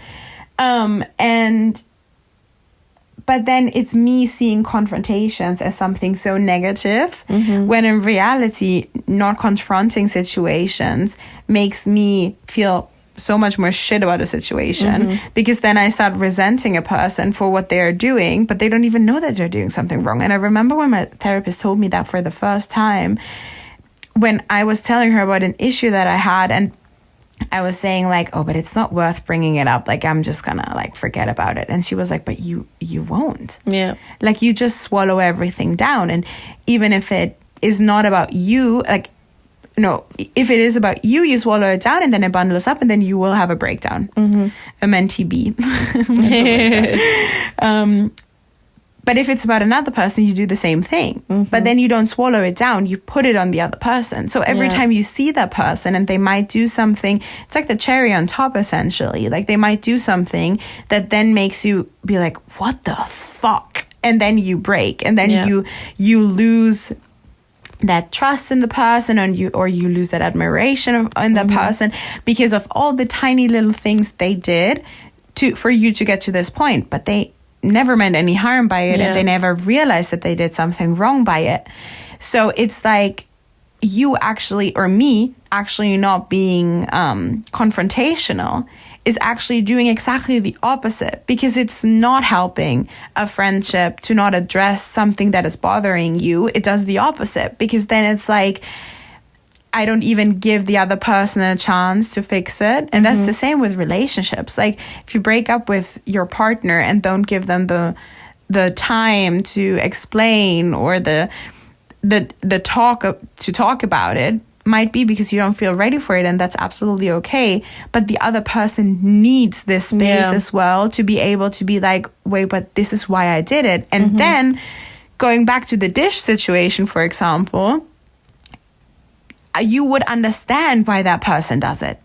But then it's me seeing confrontations as something so negative, when in reality, not confronting situations makes me feel so much more shit about a situation, because then I start resenting a person for what they're doing, but they don't even know that they're doing something wrong. And I remember when my therapist told me that for the first time, when I was telling her about an issue that I had, and I was saying like, oh, but it's not worth bringing it up. Like, I'm just gonna like forget about it. And she was like, but you won't. Yeah. Like, you just swallow everything down. And even if it is not about you, like, no, if it is about you, you swallow it down and then it bundles up and then you will have a breakdown. A mentee B. But if it's about another person, you do the same thing. But then you don't swallow it down. You put it on the other person. So every time you see that person and they might do something, it's like the cherry on top, essentially. Like, they might do something that then makes you be like, what the fuck? And then you break. And then you lose that trust in the person, and you lose that admiration in the person because of all the tiny little things they did for you to get to this point. But they never meant any harm by it, and they never realized that they did something wrong by it. So it's like you actually, or me actually, not being confrontational is actually doing exactly the opposite, because it's not helping a friendship to not address something that is bothering you. It does the opposite, because then it's like, I don't even give the other person a chance to fix it. And that's the same with relationships. Like, if you break up with your partner and don't give them the time to explain, or the talk to talk about it, might be because you don't feel ready for it, and that's absolutely okay. But the other person needs this space as well to be able to be like, wait, but this is why I did it. And then going back to the dish situation, for example, you would understand why that person does it.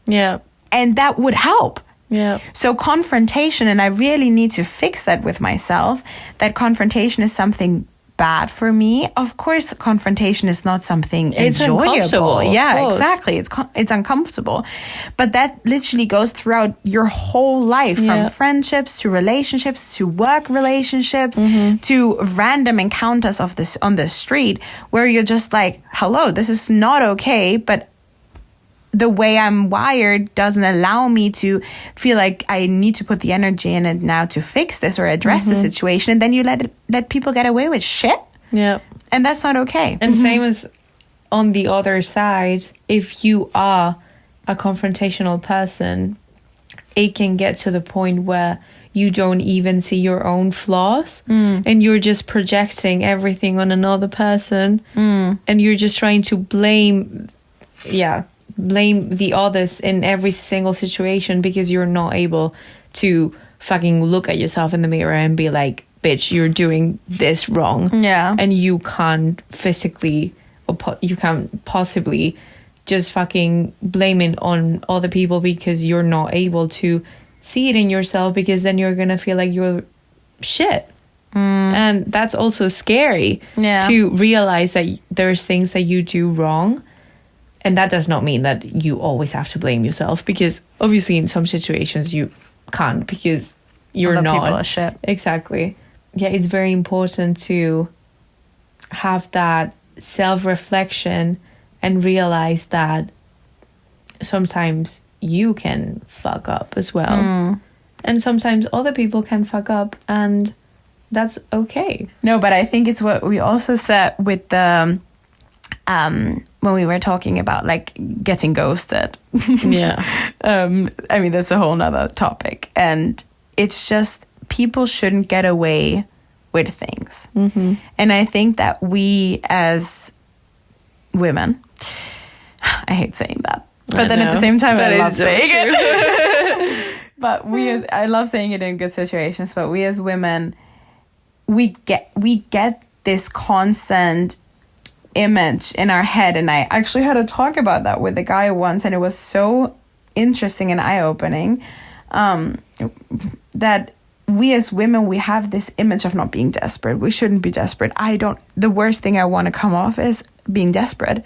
Yeah. And that would help. Yeah. So confrontation, and I really need to fix that with myself, that confrontation is something bad for me. Of course, confrontation is not something enjoyable. Yeah, exactly. It's uncomfortable. But that literally goes throughout your whole life, from friendships to relationships to work relationships to random encounters on the street, where you're just like, hello, this is not okay, but the way I'm wired doesn't allow me to feel like I need to put the energy in it now to fix this or address the situation. And then you let people get away with shit. Yeah. And that's not okay. And same as on the other side, if you are a confrontational person, it can get to the point where you don't even see your own flaws and you're just projecting everything on another person and you're just trying to blame the others in every single situation, because you're not able to fucking look at yourself in the mirror and be like, bitch, you're doing this wrong. Yeah. And you can't physically, or you can't possibly just fucking blame it on other people, because you're not able to see it in yourself, because then you're gonna feel like you're shit. And that's also scary to realize that there's things that you do wrong. And that does not mean that you always have to blame yourself, because obviously in some situations you can't, because you're other not. People are shit. Exactly. Yeah, it's very important to have that self-reflection and realize that sometimes you can fuck up as well. And sometimes other people can fuck up, and that's okay. No, but I think it's what we also said with the when we were talking about like getting ghosted. I mean, that's a whole nother topic, and it's just, people shouldn't get away with things. And I think that we as women, I hate saying that, but then at the same time I love saying it. But I love saying it in good situations, but we as women, we get this constant image in our head. And I actually had a talk about that with a guy once, and it was so interesting and eye-opening, that we as women, we have this image of not being desperate. We shouldn't be desperate. The worst thing I want to come off is being desperate.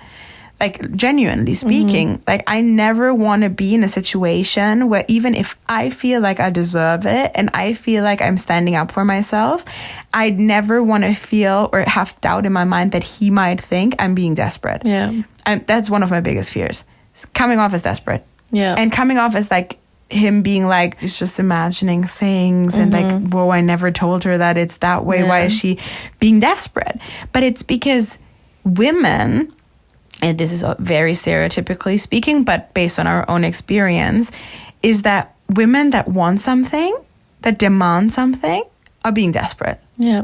Like, genuinely speaking, like, I never want to be in a situation where, even if I feel like I deserve it and I feel like I'm standing up for myself, I'd never want to feel or have doubt in my mind that he might think I'm being desperate. Yeah. That's one of my biggest fears. Coming off as desperate. Yeah. And coming off as like him being like, he's just imagining things and like, whoa, I never told her that it's that way. Why is she being desperate? But it's because women and this is very stereotypically speaking, but based on our own experience, is that women that want something, that demand something, are being desperate. Yeah.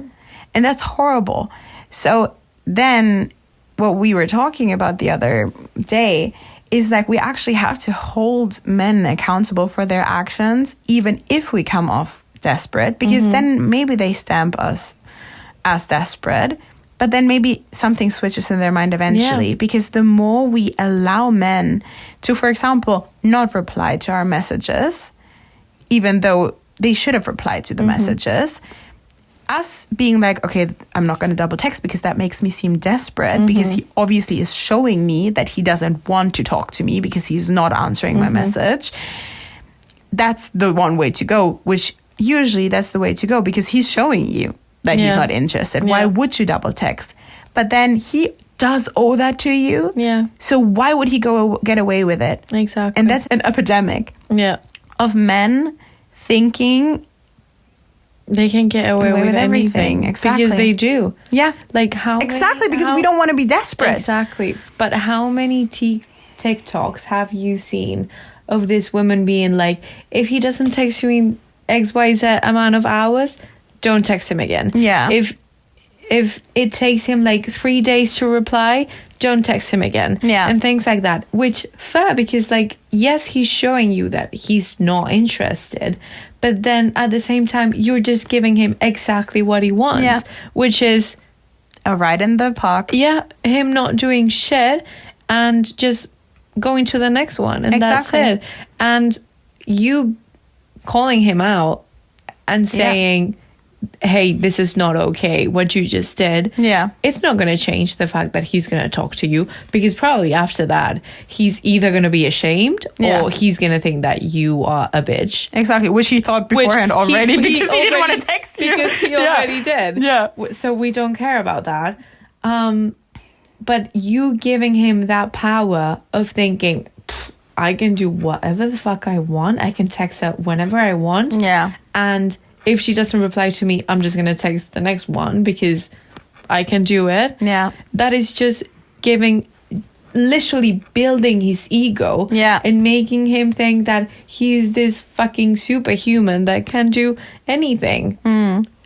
And that's horrible. So then what we were talking about the other day is that we actually have to hold men accountable for their actions, even if we come off desperate, because then maybe they stamp us as desperate, but then maybe something switches in their mind eventually, because the more we allow men to, for example, not reply to our messages, even though they should have replied to the messages, us being like, okay, I'm not going to double text because that makes me seem desperate, because he obviously is showing me that he doesn't want to talk to me because he's not answering my message. That's the one way to go, which usually that's the way to go, because he's showing you that he's not interested. Why would you double text? But then he does owe that to you. Yeah. So why would he get away with it? Exactly. And that's an epidemic of men thinking they can get away with everything. anything. Exactly. Because they do. Yeah. Like how Exactly, many, because we don't want to be desperate. Exactly. But how many TikToks have you seen of this woman being like, if he doesn't text you in XYZ amount of hours, don't text him again. Yeah. If it takes him like 3 days to reply, don't text him again. Yeah. And things like that. Which, fair, because like, yes, he's showing you that he's not interested. But then at the same time, you're just giving him exactly what he wants. Yeah. Which is a ride in the park. Yeah. Him not doing shit and just going to the next one. And Exactly. that's it. And you calling him out and saying, hey, this is not okay, what you just did. Yeah. It's not going to change the fact that he's going to talk to you, because probably after that, he's either going to be ashamed or he's going to think that you are a bitch. Exactly, which he thought beforehand already, because he didn't want to text you. Because he already did. Yeah. So we don't care about that. But you giving him that power of thinking, I can do whatever the fuck I want. I can text her whenever I want. Yeah. And if she doesn't reply to me, I'm just going to text the next one because I can do it. Yeah. That is just literally building his ego. Yeah. And making him think that he's this fucking superhuman that can do anything.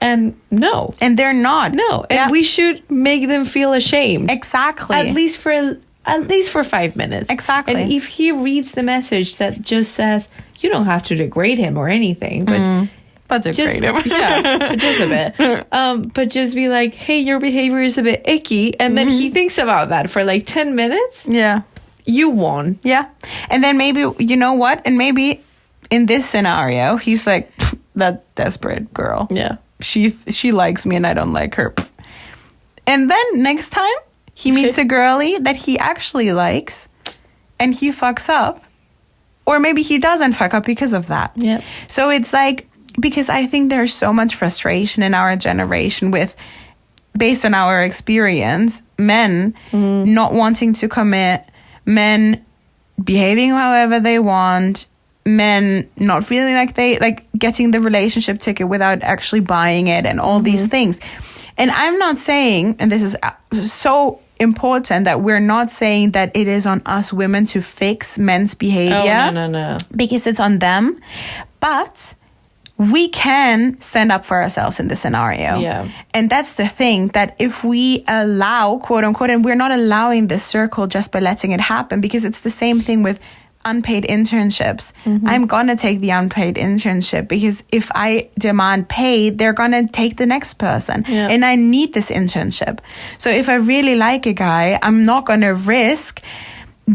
And no. And they're not. No. And we should make them feel ashamed. Exactly. At least for 5 minutes. Exactly. And if he reads the message that just says, you don't have to degrade him or anything, but degrade him. but just a bit. But just be like, hey, your behavior is a bit icky. And then he thinks about that for like 10 minutes. Yeah. You won. Yeah. And then maybe, you know what? And maybe in this scenario, he's like, that desperate girl. Yeah. She likes me and I don't like her. And then next time he meets a girlie that he actually likes and he fucks up. Or maybe he doesn't fuck up because of that. Yeah. So it's like, because I think there's so much frustration in our generation with, based on our experience, men not wanting to commit, men behaving however they want, men not feeling like they like getting the relationship ticket without actually buying it, and all these things. And I'm not saying, and this is so important, that we're not saying that it is on us women to fix men's behavior. Oh, no. Because it's on them. But we can stand up for ourselves in this scenario. Yeah. And that's the thing, that if we allow, quote unquote, and we're not allowing this circle just by letting it happen, because it's the same thing with unpaid internships. I'm gonna take the unpaid internship because if I demand paid, they're gonna take the next person. Yeah. And I need this internship. So if I really like a guy, I'm not gonna risk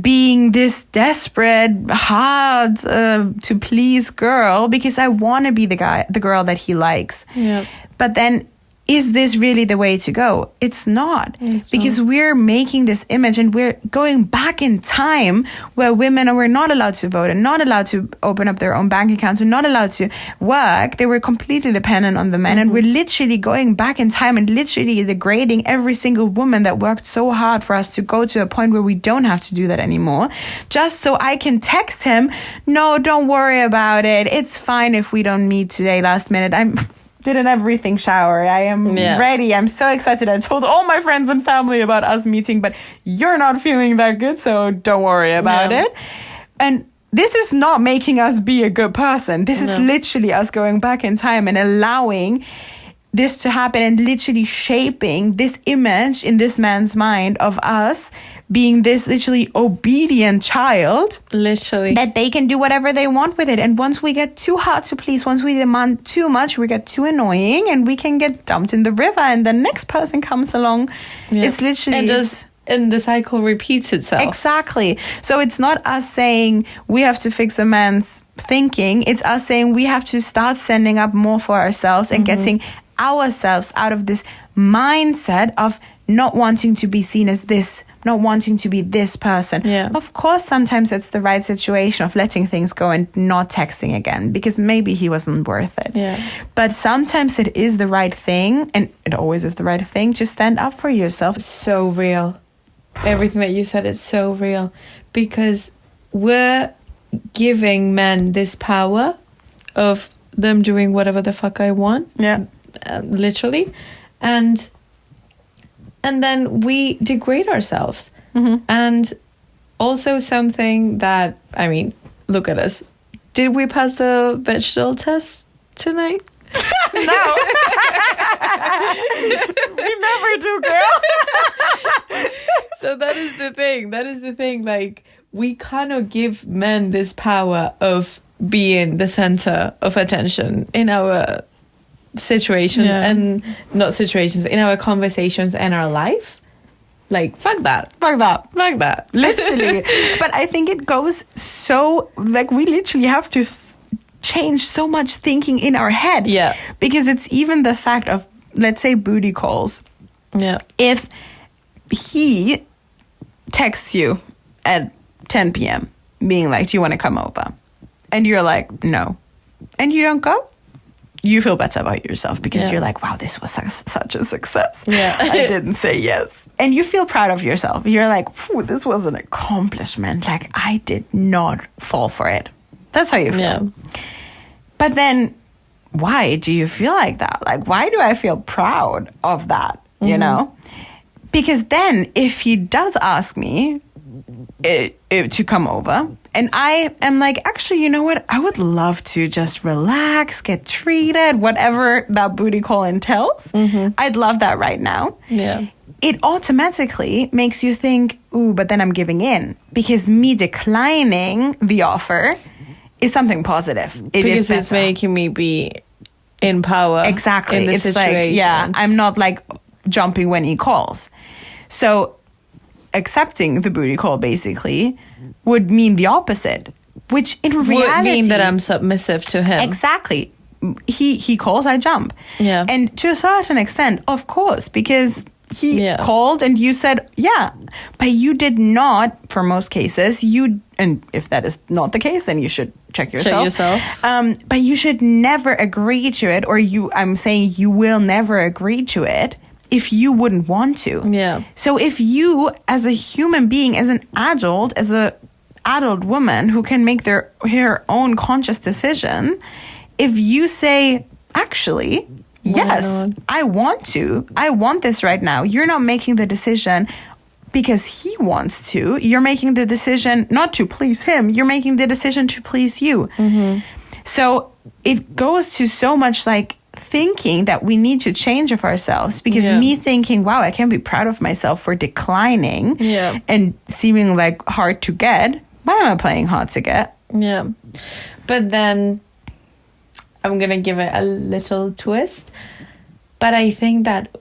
being this desperate, hard to please girl because I want to be the girl that he likes. Yeah. But then, is this really the way to go? It's not. Because we're making this image and we're going back in time where women were not allowed to vote and not allowed to open up their own bank accounts and not allowed to work. They were completely dependent on the men. And we're literally going back in time and literally degrading every single woman that worked so hard for us to go to a point where we don't have to do that anymore. Just so I can text him, no, don't worry about it. It's fine if we don't meet today last minute. did an everything shower. I am ready. I'm so excited. I told all my friends and family about us meeting, but you're not feeling that good, so don't worry about it. And this is not making us be a good person. This is literally us going back in time and allowing this to happen and literally shaping this image in this man's mind of us being this literally obedient child. Literally. That they can do whatever they want with it. And once we get too hard to please, once we demand too much, we get too annoying and we can get dumped in the river and the next person comes along. Yeah. It's literally... And the cycle repeats itself. Exactly. So it's not us saying we have to fix a man's thinking. It's us saying we have to start standing up more for ourselves and getting ourselves out of this mindset of not wanting to be seen as this, not wanting to be this person. Yeah. Of course, sometimes it's the right situation of letting things go and not texting again because maybe he wasn't worth it. Yeah. But sometimes it is the right thing, and it always is the right thing, to stand up for yourself. So real. Everything that you said, it's so real. Because we're giving men this power of them doing whatever the fuck I want. Yeah. Literally. And then we degrade ourselves. And also something that, I mean, look at us. Did we pass the vegetable test tonight? No. We never do, girl. So that is the thing. Like, we cannot give men this power of being the center of attention in our situation and not situations, in our conversations and our life. Like, fuck that. Literally. But I think it goes so, like, we literally have to change so much thinking in our head. Yeah. Because it's even the fact of, let's say, booty calls. Yeah. If he texts you at 10 p.m. being like, do you want to come over? And you're like, no. And you don't go. You feel better about yourself because you're like, wow, this was such a success. Yeah. I didn't say yes. And you feel proud of yourself. You're like, this was an accomplishment. Like, I did not fall for it. That's how you feel. Yeah. But then why do you feel like that? Like, why do I feel proud of that? You know? Because then if he does ask me to come over, and I am like, actually, you know what? I would love to just relax, get treated, whatever that booty call entails. I'd love that right now. Yeah. It automatically makes you think, ooh, but then I'm giving in. Because me declining the offer is something positive. Because it's making me be in power. Exactly. In the it's situation. like, I'm not like jumping when he calls. So accepting the booty call basically would mean the opposite, which in reality would mean that I'm submissive to him. Exactly. He calls, I jump. Yeah. And to a certain extent, of course, because he called and you said, yeah, but you did not, for most cases, and if that is not the case, then you should check yourself. But you should never agree to it, or I'm saying you will never agree to it if you wouldn't want to. Yeah. So if you, as a human being, as an adult woman who can make her own conscious decision, if you say, actually, yes, I want this right now. You're not making the decision because he wants to. You're making the decision not to please him. You're making the decision to please you. So it goes to so much like thinking that we need to change of ourselves, because me thinking, wow, I can be proud of myself for declining and seeming like hard to get. Why am I playing hard to get? Yeah. But then I'm going to give it a little twist. But I think that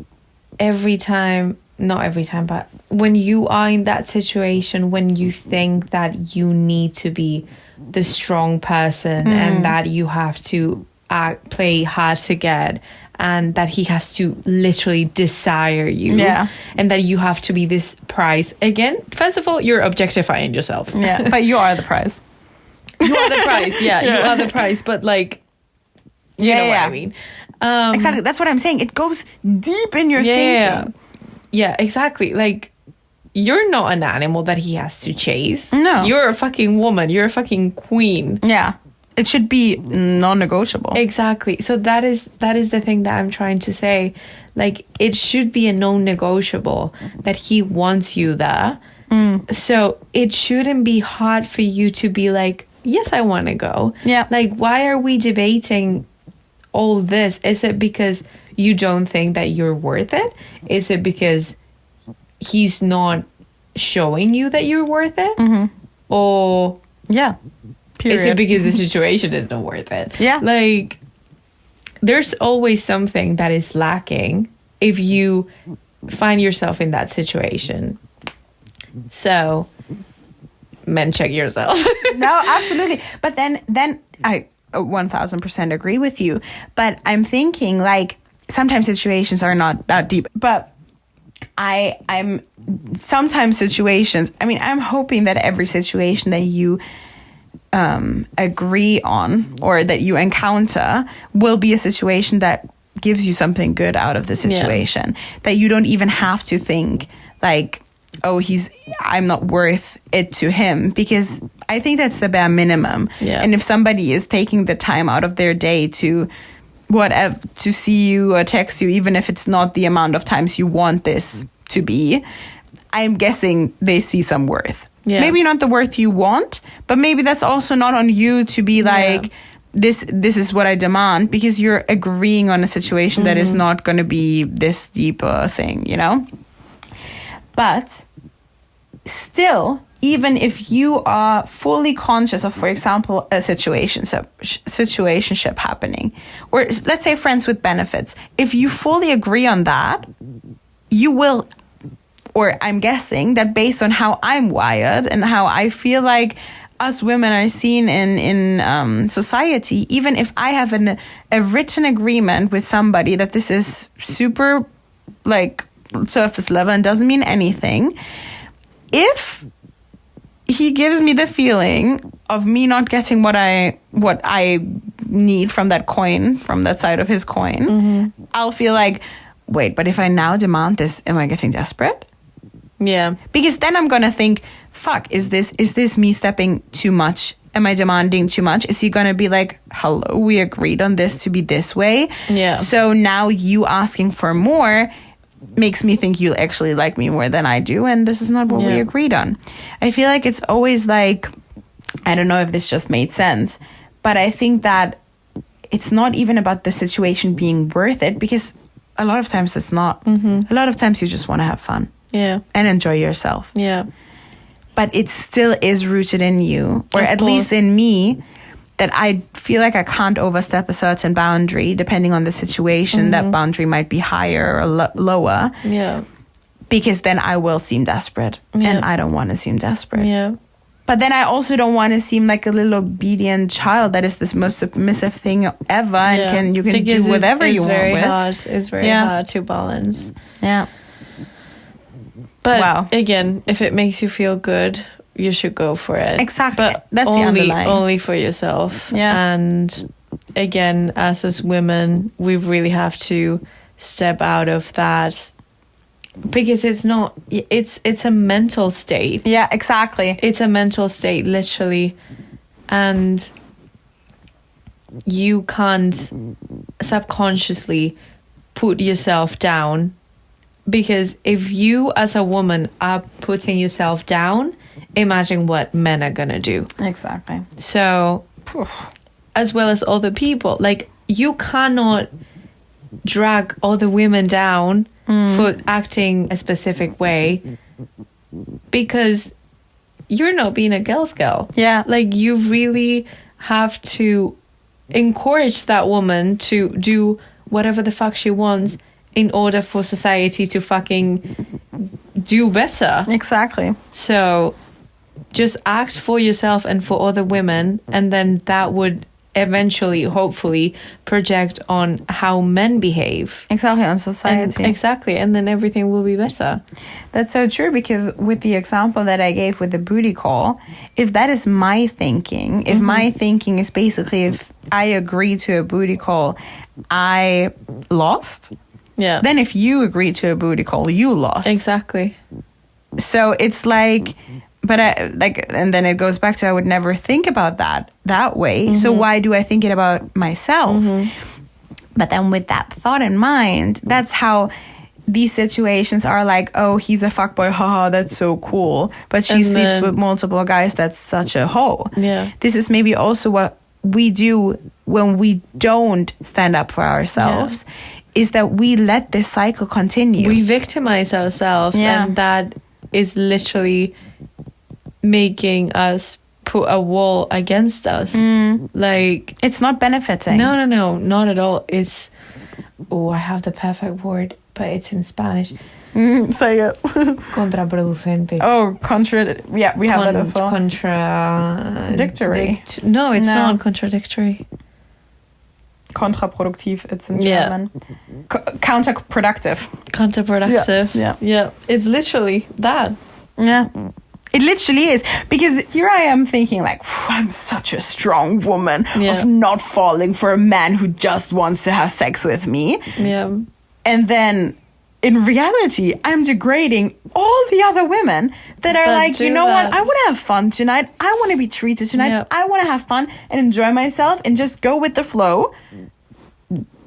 not every time, but when you are in that situation, when you think that you need to be the strong person and that you have to play hard to get, and that he has to literally desire you, and that you have to be this prize. Again, first of all, you're objectifying yourself. Yeah, but you are the prize. You are the prize, you are the prize, but like, you know what I mean. Exactly, that's what I'm saying. It goes deep in your thinking. Yeah, exactly. Like, you're not an animal that he has to chase. No. You're a fucking woman. You're a fucking queen. Yeah. It should be non-negotiable. Exactly. So that is the thing that I'm trying to say. Like, it should be a non-negotiable that he wants you there. So it shouldn't be hard for you to be like, yes, I want to go. Yeah. Like, why are we debating all this? Is it because you don't think that you're worth it? Is it because he's not showing you that you're worth it? Or Yeah. Period. is it because the situation is not worth it? Yeah. Like, there's always something that is lacking if you find yourself in that situation. So, men, check yourself. No, absolutely. But then I 1000% agree with you. But I'm thinking, like, sometimes situations are not that deep. But I'm sometimes situations, I mean, I'm hoping that every situation that you agree on or that you encounter will be a situation that gives you something good out of the situation. That you don't even have to think like, oh, I'm not worth it to him, because I think that's the bare minimum. Yeah. And if somebody is taking the time out of their day to to see you or text you, even if it's not the amount of times you want this to be, I'm guessing they see some worth. Yeah. Maybe not the worth you want, but maybe that's also not on you to be like, this is what I demand, because you're agreeing on a situation that is not going to be this deep thing, you know? But still, even if you are fully conscious of, for example, a situationship happening, or let's say friends with benefits, if you fully agree on that, you will, or I'm guessing that based on how I'm wired and how I feel like us women are seen in society, even if I have a written agreement with somebody that this is super like surface level and doesn't mean anything, if he gives me the feeling of me not getting what I need from that coin, from that side of his coin, I'll feel like, wait, but if I now demand this, am I getting desperate? Yeah. Because then I'm gonna think, fuck, is this me stepping too much? Am I demanding too much? Is he gonna be like, hello, we agreed on this to be this way? Yeah. So now you asking for more makes me think you actually like me more than I do, and this is not what we agreed on. I feel like it's always like, I don't know if this just made sense, but I think that it's not even about the situation being worth it, because a lot of times it's not. A lot of times you just want to have fun. Yeah. And enjoy yourself. Yeah. But it still is rooted in you, or Of at course. least in me, that I feel like I can't overstep a certain boundary depending on the situation. That boundary might be higher or lower. Yeah. Because then I will seem desperate. Yeah. And I don't want to seem desperate. Yeah. But then I also don't want to seem like a little obedient child that is this most submissive thing ever and you can Because do whatever you want with. It's very hard to balance. Yeah. But Wow. again, if it makes you feel good, you should go for it. Exactly. But That's the underlying. only for yourself. Yeah. And again, as women, we really have to step out of that, because it's a mental state. Yeah, exactly. It's a mental state, literally. And you can't subconsciously put yourself down, because if you as a woman are putting yourself down, imagine what men are gonna do. Exactly. So, as well as other people, like, you cannot drag other women down for acting a specific way, because you're not being a girl's girl. Yeah. Like, you really have to encourage that woman to do whatever the fuck she wants in order for society to fucking do better. Exactly. So just act for yourself and for other women, and then that would eventually, hopefully, project on how men behave. Exactly, on society. Exactly, and then everything will be better. That's so true, because with the example that I gave with the booty call, if that is my thinking, if my thinking is basically, if I agree to a booty call, I lost. Yeah. Then if you agree to a booty call, you lost. Exactly. So it's like, but and then it goes back to, I would never think about that way. So why do I think it about myself? But then with that thought in mind, that's how these situations are like, oh, he's a fuckboy, haha, that's so cool. But she sleeps with multiple guys, that's such a hoe. Yeah. This is maybe also what we do when we don't stand up for ourselves, is that we let this cycle continue. We victimize ourselves, and that is literally making us put a wall against us. Like, it's not benefiting. No, not at all. It's, I have the perfect word, but it's in Spanish. Say it. Contraproducente. Oh, we have that as well. Contradictory. No, it's not contradictory. Kontraproduktiv, it's in German. Counterproductive. Yeah. It's literally that. Yeah. It literally is. Because here I am thinking like, I'm such a strong woman of not falling for a man who just wants to have sex with me. Yeah. And then in reality, I'm degrading all the other women that are like, you know what? I want to have fun tonight. I want to be treated tonight. Yep. I want to have fun and enjoy myself and just go with the flow.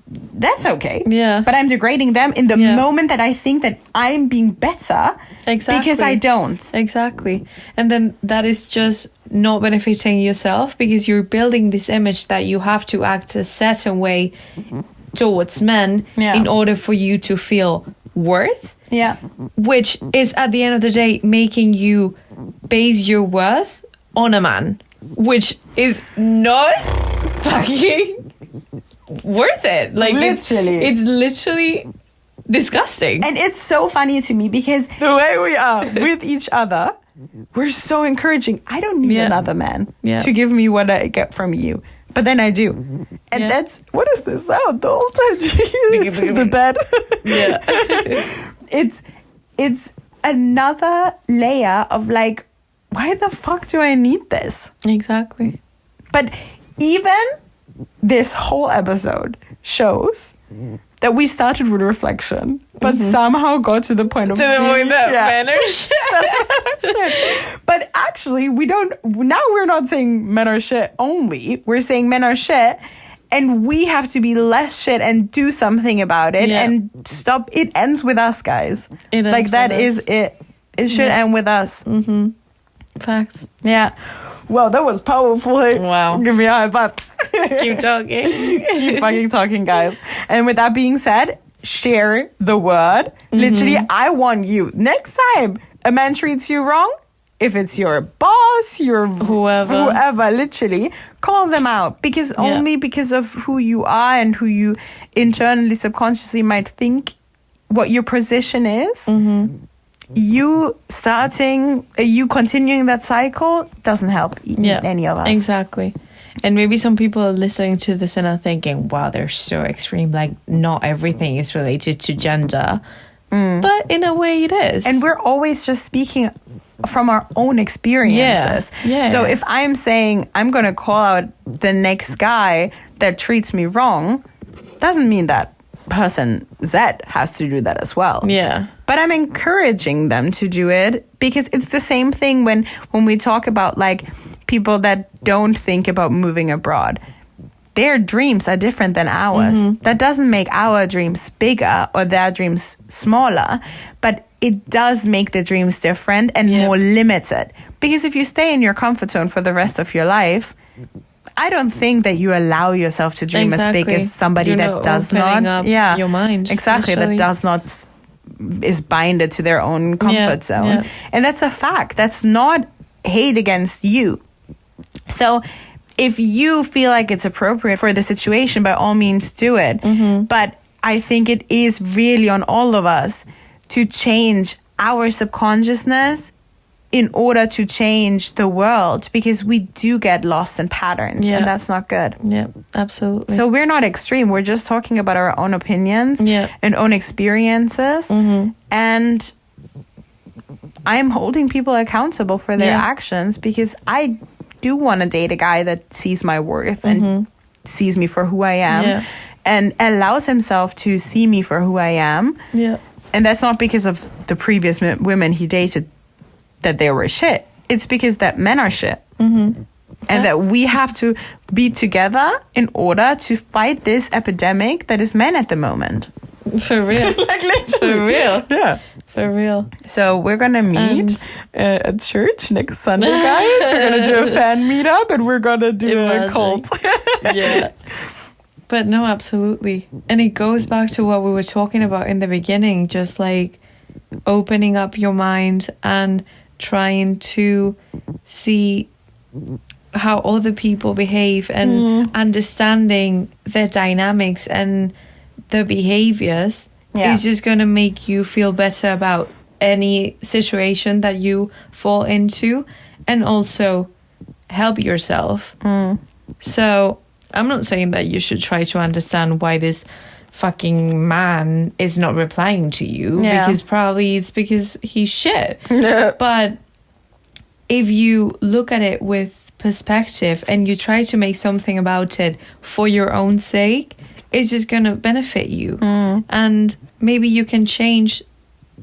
That's okay. Yeah. But I'm degrading them in the moment that I think that I'm being better. Exactly. Because I don't. Exactly. And then that is just not benefiting yourself, because you're building this image that you have to act a certain way towards men in order for you to feel worth. Yeah. Which is at the end of the day making you base your worth on a man, which is not fucking worth it. Like, literally. It's literally disgusting. And it's so funny to me because the way we are with each other, we're so encouraging. I don't need another man to give me what I get from you. But then I do. And that's, what is this sound the whole time? It's in the bed. It's another layer of like, why the fuck do I need this? Exactly. But even this whole episode shows that we started with reflection, but somehow got to the point of men are shit. But actually, we're not saying men are shit only. We're saying men are shit, and we have to be less shit and do something about it and stop. It ends with us, guys. Like, that is it. It should end with us. Facts. Yeah. Well, that was powerful. Wow. Give me a high five. Keep talking. Keep fucking talking, guys. And with that being said, share the word. Literally, I want you. Next time a man treats you wrong, if it's your boss, your whoever, literally, call them out. Because only because of who you are and who you internally, subconsciously might think what your position is, you continuing that cycle doesn't help any of us. Exactly. And maybe some people are listening to this and are thinking, wow, they're so extreme. Like, not everything is related to gender. But in a way it is. And we're always just speaking from our own experiences. So if I'm saying I'm going to call out the next guy that treats me wrong, doesn't mean that person Z has to do that as well. Yeah. But I'm encouraging them to do it, because it's the same thing when we talk about like people that don't think about moving abroad. Their dreams are different than ours. That doesn't make our dreams bigger or their dreams smaller, but it does make the dreams different and more limited. Because if you stay in your comfort zone for the rest of your life, I don't think that you allow yourself to dream as big as somebody that does not. Your mind. Exactly. Literally. That does not, is binded to their own comfort zone. And that's a fact. That's not hate against you. So if you feel like it's appropriate for the situation, by all means do it. But I think it is really on all of us to change our subconsciousness in order to change the world, because we do get lost in patterns and that's not good. Yeah, absolutely. So we're not extreme. We're just talking about our own opinions and own experiences. And I'm holding people accountable for their actions, because I do want to date a guy that sees my worth and sees me for who I am and allows himself to see me for who I am. And that's not because of the previous women he dated that they were shit. it's because that men are shit. And that we have to be together in order to fight this epidemic that is men at the moment. For real. Like literally. For real. Yeah. For real. So we're going to meet at church next Sunday, guys. We're going to do a fan meetup and we're going to do a cult. Yeah. But no, absolutely. And it goes back to what we were talking about in the beginning, just like opening up your mind and trying to see how other people behave and understanding their dynamics and their behaviors is just going to make you feel better about any situation that you fall into and also help yourself. So I'm not saying that you should try to understand why this fucking man is not replying to you because probably it's because he's shit. But if you look at it with perspective and you try to make something about it for your own sake, it's just going to benefit you. And maybe you can change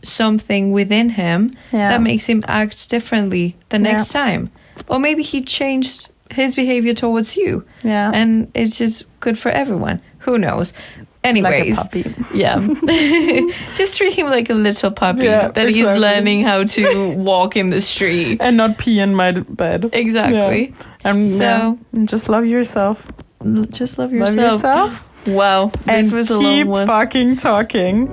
something within him that makes him act differently the next time. Or maybe he changed his behavior towards you. And it's just good for everyone. Who knows? Anyways, like a puppy. Just treat him like a little puppy that he's learning how to walk in the street and not pee in my bed. Exactly. And just love yourself. Just love yourself. Wow, and this was a long one. Keep fucking talking.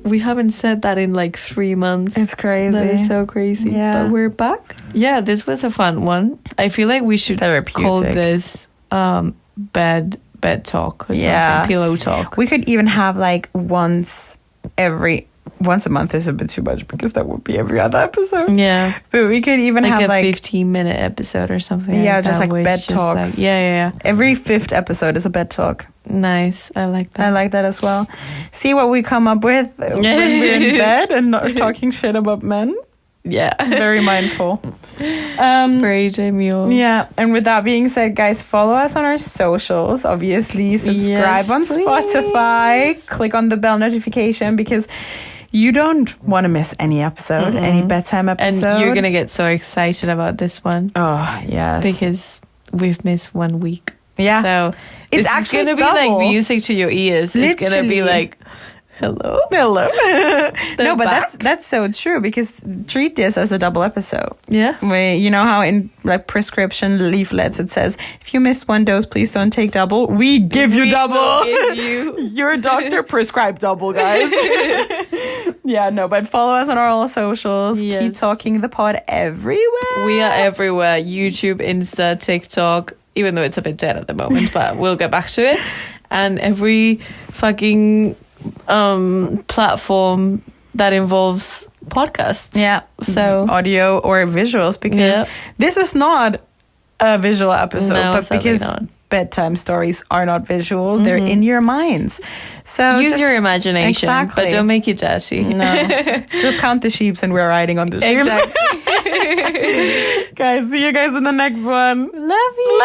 We haven't said that in like 3 months. It's crazy. That is so crazy. Yeah. But we're back. Yeah, this was a fun one. I feel like we should call this bed talk or something. Pillow talk. We could even have like once a month is a bit too much because that would be every other episode. Yeah. But we could even have like 15-minute episode or something. Yeah, just like bed talks. Yeah. Every 5th episode is a bed talk. Nice. I like that. I like that as well. See what we come up with when we're in bed and not talking shit about men. Yeah. Very mindful. Very demure. Yeah. And with that being said, guys, follow us on our socials. Obviously, subscribe on Spotify. Click on the bell notification because you don't want to miss any episode, any bedtime episode. And you're going to get so excited about this one. Oh, yes. Because we've missed 1 week. Yeah. So it's actually going to be like music to your ears. Literally. It's going to be like, hello. No, but that's so true because treat this as a double episode. Yeah. Where, you know how in like prescription leaflets it says, if you missed 1 dose, please don't take double. We give you double. Give you. Your doctor prescribed double, guys. Yeah, no, but follow us on all socials. Yes. Keep talking the pod everywhere. We are everywhere. YouTube, Insta, TikTok, even though it's a bit dead at the moment, but we'll get back to it. And every fucking platform that involves podcasts. Yeah. So audio or visuals because this is not a visual episode, but because bedtime stories are not visual, they're in your minds. So use your imagination, exactly. but don't make it dirty. No. Just count the sheeps and we're riding on the sheeps. Exactly. Guys, see you guys in the next one. Love you.